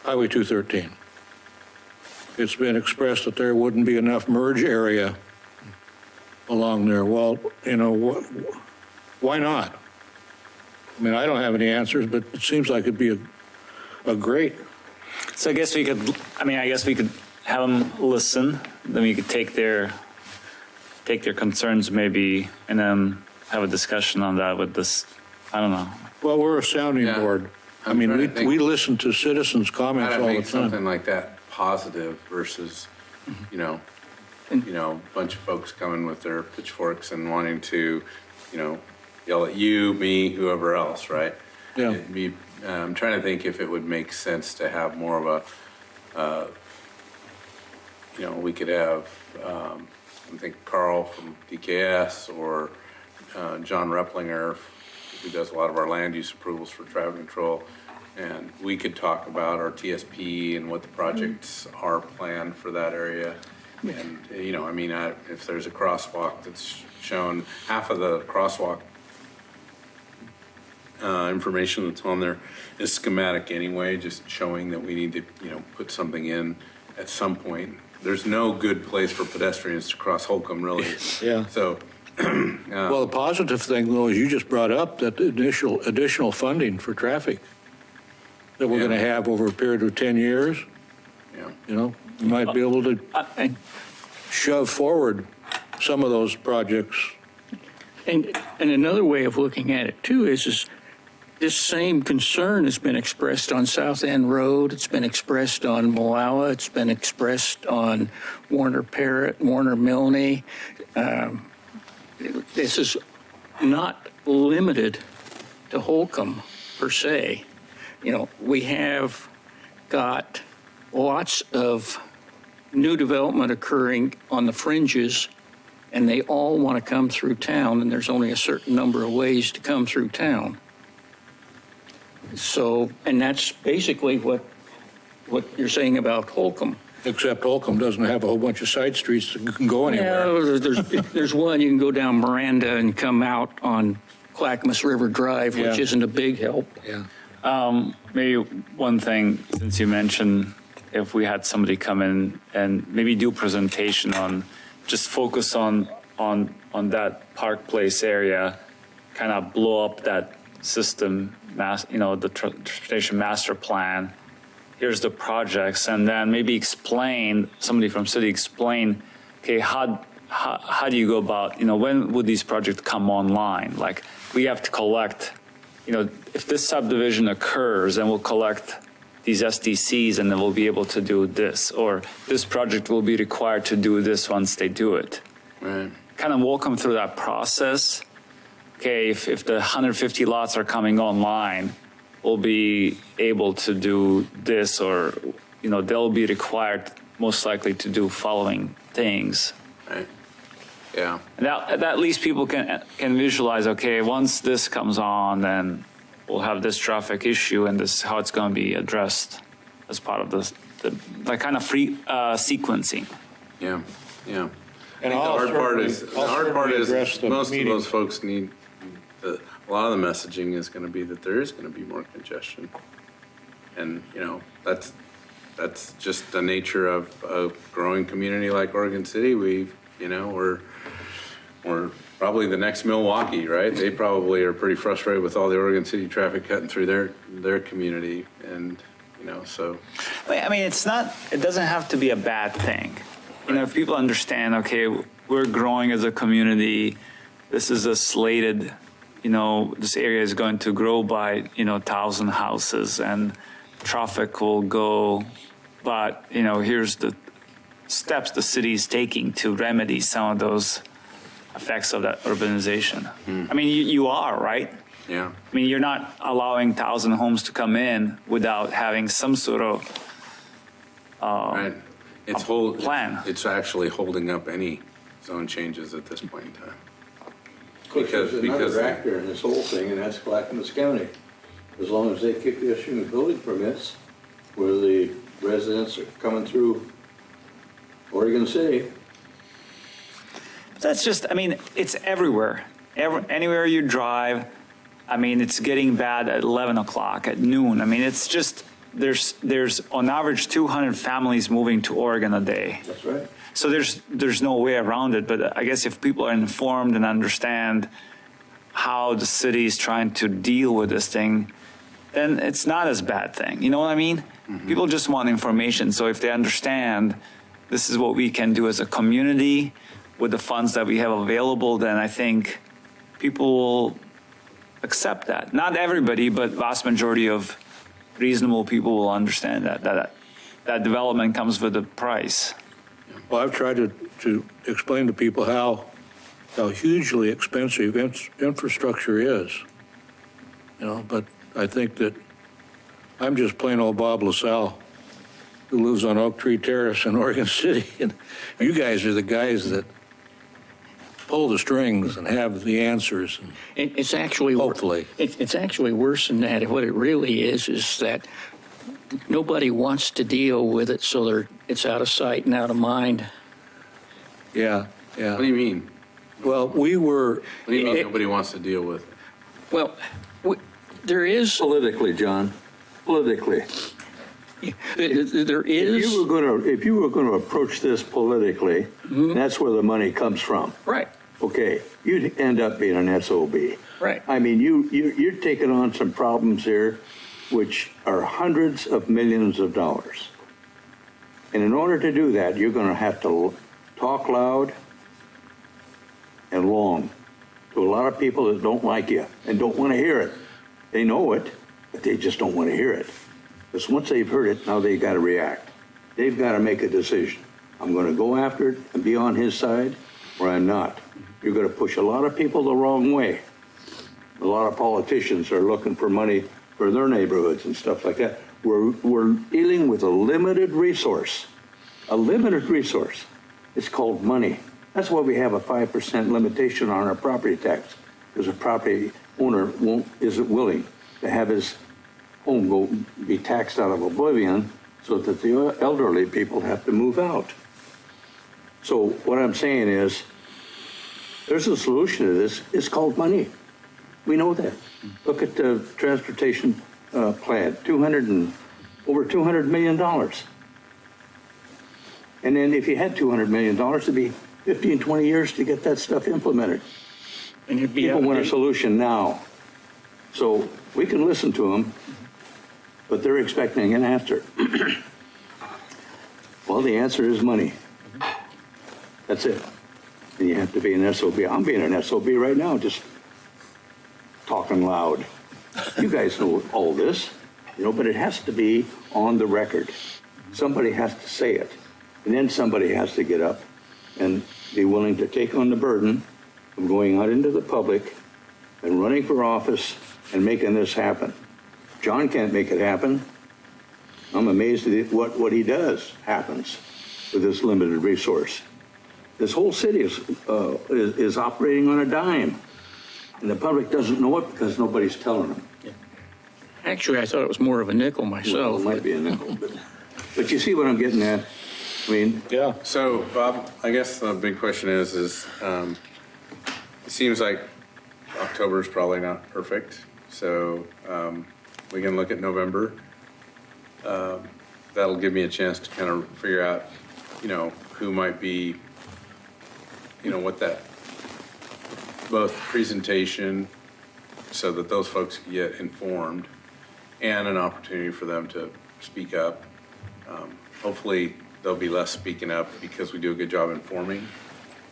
Highway 213. It's been expressed that there wouldn't be enough merge area along there. Well, you know, why not? I mean, I don't have any answers, but it seems like it'd be a great. So I guess we could have them listen. Then we could take their concerns maybe, and then have a discussion on that with this. I don't know. Well, we're a sounding board. I mean, we listen to citizens' comments all the time. Something like that positive versus, you know, a bunch of folks coming with their pitchforks and wanting to, you know, yell at you, me, whoever else, right? Yeah. I'm trying to think if it would make sense to have more of a, you know, we could have, I think Carl from DKS or John Replinger, who does a lot of our land use approvals for traffic control, and we could talk about our TSP and what the projects are planned for that area. And, you know, I mean, if there's a crosswalk that's shown, half of the crosswalk information that's on there is schematic anyway, just showing that we need to, you know, put something in at some point. There's no good place for pedestrians to cross Holcomb, really. Yeah. So, Well, the positive thing, though, is you just brought up that the additional funding for traffic that we're going to have over a period of 10 years. yeah. You know, we might be able to shove forward some of those projects. And another way of looking at it too is this same concern has been expressed on South End Road. It's been expressed on Mooalla. It's been expressed on Warner Parrott, Warner Milne. This is not limited to Holcomb per se. You know, we have got lots of new development occurring on the fringes, and they all want to come through town, and there's only a certain number of ways to come through town. So, and that's basically what you're saying about Holcomb. Except Holcomb doesn't have a whole bunch of side streets that can go anywhere. Yeah, there's one, you can go down Miranda and come out on Clackamas River Drive, which Yeah. isn't a big help. Yeah. Maybe one thing, since you mentioned if we had somebody come in and maybe do presentation on, just focus on that Park Place area, kind of blow up that system, the transportation master plan. Here's the projects, and then maybe somebody from city explain, okay, how do you go about, when would these projects come online? Like, we have to collect, if this subdivision occurs, then we'll collect these SDCs and then we'll be able to do this, or this project will be required to do this once they do it. Right. Kind of walk them through that process. Okay, if the 150 lots are coming online, we'll be able to do this, or, they'll be required most likely to do following things. Right. Yeah. And that at least people can visualize, okay, once this comes on, then we'll have this traffic issue, and this is how it's going to be addressed as part of the kind of free sequencing. Yeah. Yeah. And the hard part is most meeting. of those folks need, a lot of the messaging is going to be that there is going to be more congestion. And, that's just the nature of a growing community like Oregon City. We're probably the next Milwaukee, right? They probably are pretty frustrated with all the Oregon City traffic cutting through their community. And, so. I mean, it doesn't have to be a bad thing. If people understand, okay, we're growing as a community, this is a slated, this area is going to grow by, 1,000 houses, and traffic will go, but, here's the steps the city is taking to remedy some of those effects of that urbanization. I mean, you are, right? Yeah. I mean, you're not allowing 1,000 homes to come in without having some sort of Right. plan. It's actually holding up any zone changes at this point in time. There's another actor in this whole thing, and that's Clackamas County. As long as they keep issuing building permits where the residents are coming through Oregon City. That's just, it's everywhere. Anywhere you drive, it's getting bad at 11 o'clock, at noon. It's just, there's on average 200 families moving to Oregon a day. That's right. So there's no way around it. But I guess if people are informed and understand how the city is trying to deal with this thing, then it's not as bad thing. You know what I mean? Mm-hmm. People just want information. So if they understand this is what we can do as a community with the funds that we have available, then I think people will accept that. Not everybody, but vast majority of reasonable people will understand that development comes with a price. Well, I've tried to explain to people how hugely expensive infrastructure is, but I think that I'm just plain old Bob LaSalle, who lives on Oak Tree Terrace in Oregon City, and you guys are the guys that pull the strings and have the answers. It's actually hopefully it's actually worse than that. What it really is that nobody wants to deal with it, so it's out of sight and out of mind. Yeah. What do you mean? Well, What do you mean nobody wants to deal with it? Well, there is Politically, John. Politically. There is. If you were gonna approach this politically, that's where the money comes from. Right. Okay, you'd end up being an SOB. Right. You're taking on some problems here, which are hundreds of millions of dollars. And in order to do that, you're going to have to talk loud and long to a lot of people that don't like you and don't want to hear it. They know it, but they just don't want to hear it. Because once they've heard it, now they've got to react. They've got to make a decision. I'm going to go after it and be on his side, or I'm not. You're going to push a lot of people the wrong way. A lot of politicians are looking for money for their neighborhoods and stuff like that. We're dealing with a limited resource. A limited resource. It's called money. That's why we have a 5% limitation on our property tax, because a property owner isn't willing to have his home be taxed out of oblivion, so that the elderly people have to move out. So what I'm saying is, there's a solution to this. It's called money. We know that. Look at the transportation plant, over $200 million. And then if you had $200 million, it'd be 15, 20 years to get that stuff implemented. And it'd be People want a outdated. solution now. So we can listen to them, but they're expecting an answer. Well, the answer is money. That's it. And you have to be an SOB. I'm being an SOB right now, just talking loud. You guys know all this, but it has to be on the record. Somebody has to say it. And then somebody has to get up and be willing to take on the burden of going out into the public and running for office and making this happen. John can't make it happen. I'm amazed at what he does happens with this limited resource. This whole city is operating on a dime, and the public doesn't know it because nobody's telling them. Actually, I thought it was more of a nickel Well, myself. it might be a nickel, but you see what I'm getting at? I mean, Yeah. So, Bob, I guess the big question is it seems like October is probably not perfect. So we can look at November. That'll give me a chance to kind of figure out, who might be, what that, both presentation so that those folks can get informed and an opportunity for them to speak up. Hopefully there'll be less speaking up because we do a good job informing.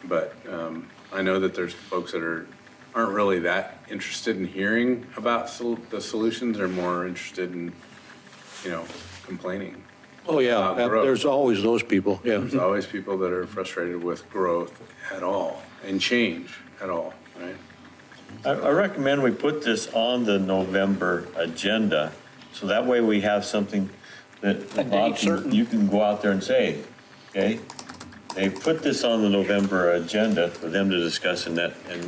But I know that there's folks that aren't really that interested in hearing about the solutions. They're more interested in, complaining. Oh, yeah, growth. there's always those people, yeah. There's always people that are frustrated with growth at all and change at all, right? I recommend we put this on the November agenda, so that way we have something that Bob you can go out there and say, okay, they put this on the November agenda for them to discuss, and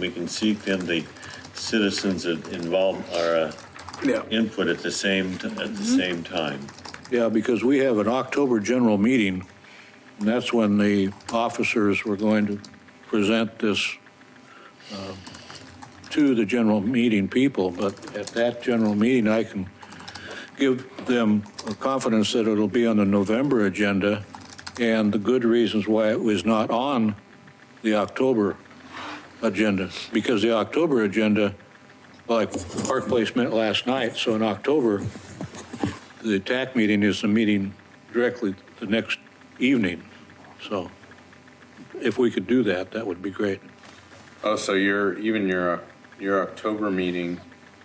we can seek them the citizens involved or input at the same time. Yeah, because we have an October general meeting, and that's when the officers were going to present this to the general meeting people. But at that general meeting, I can give them a confidence that it'll be on the November agenda and the good reasons why it was not on the October agenda. Because the October agenda, like Park Place met last night, so in October, the TAC meeting is the meeting directly the next evening. So if we could do that, that would be great. Oh, so your October meeting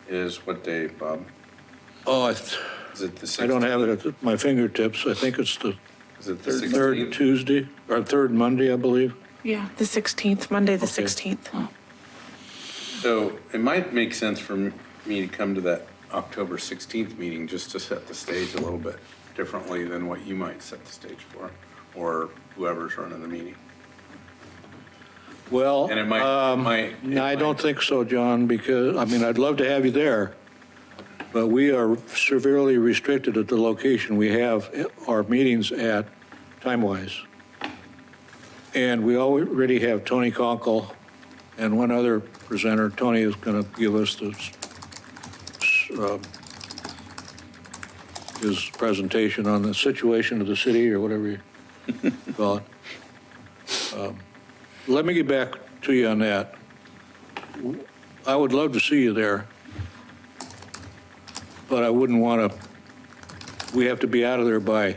is what day, Bob? Oh, Is it the 16th? I don't have it at my fingertips. I think it's the Is it the third 16th? Tuesday, or third Monday, I believe. Yeah, the 16th, Monday the Okay. 16th. So it might make sense for me to come to that October 16th meeting just to set the stage a little bit differently than what you might set the stage for, or whoever's running the meeting. Well, And I don't think so, John, because, I'd love to have you there, but we are severely restricted at the location we have our meetings at time-wise. And we already have Tony Conkle and one other presenter. Tony is going to give us his presentation on the situation of the city, or whatever you call it. Let me get back to you on that. I would love to see you there, but I wouldn't want to. We have to be out of there by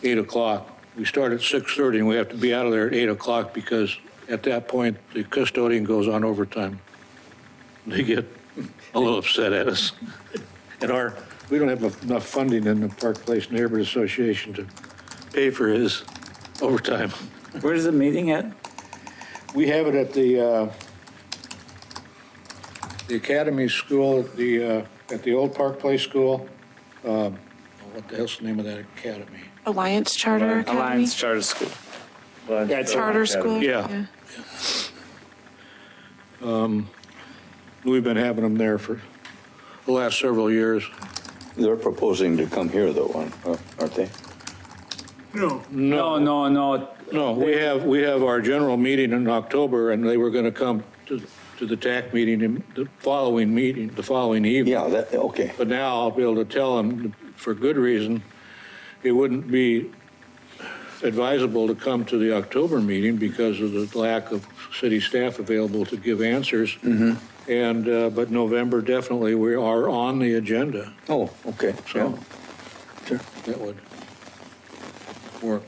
8 o'clock. We start at 6:30, and we have to be out of there at 8 o'clock because at that point the custodian goes on overtime. They get a little upset at us. And we don't have enough funding in the Park Place Neighborhood Association to pay for his overtime. Where's the meeting at? We have it at the Academy School at the old Park Place School. What the hell's the name of that academy? Alliance Charter Academy? Alliance Charter School. Yeah, Charter School. Yeah. We've been having them there for the last several years. they're proposing to come here though, aren't they? No. No, we have our general meeting in October, and they were going to come to to the TAC meeting, the following evening. Yeah, that, okay. But now I'll be able to tell them, for good reason, it wouldn't be advisable to come to the October meeting because of the lack of city staff available to give answers. And, but November, definitely, we are on the agenda. Oh, okay. So Yeah. Sure. that would work.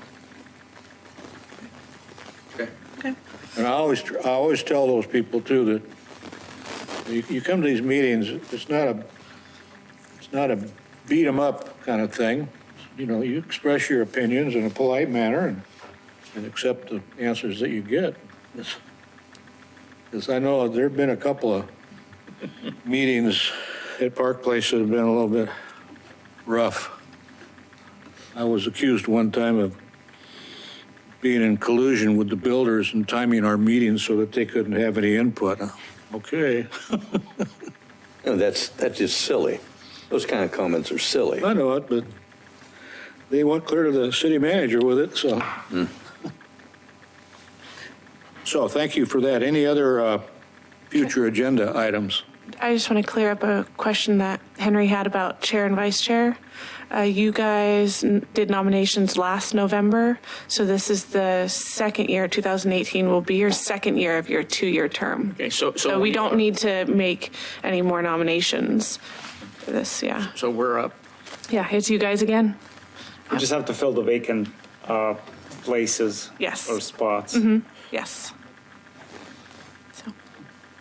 Okay. Okay. And I always tell those people too that you come to these meetings, it's not a beat 'em up kind of thing. You know, you express your opinions in a polite manner and accept the answers that you get. Because I know there have been a couple of meetings at Park Place that have been a little bit rough. I was accused one time of being in collusion with the builders and timing our meetings so that they couldn't have any input. Okay. No, that's just silly. Those kind of comments are silly. I know it, but they went clear to the city manager with it, so. So thank you for that. Any other future agenda items? I just want to clear up a question that Henry had about chair and vice chair. You guys did nominations last November, so this is the second year. 2018 will be your second year of your 2-year term. Okay, so we don't need to make any more nominations for this, yeah. So we're up. Yeah, it's you guys again? We just have to fill the vacant places. Yes. Or spots. Yes.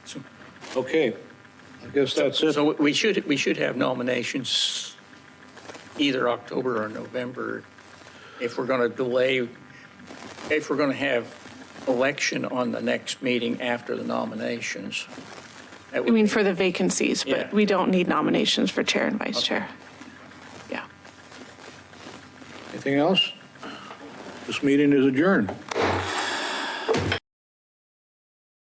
So, Okay, I guess that's it. So we should have nominations either October or November if we're going to delay, if we're going to have election on the next meeting after the nominations. That I would mean, for the vacancies, but Yeah. we don't need nominations for chair and vice chair. Yeah. Anything else? This meeting is adjourned.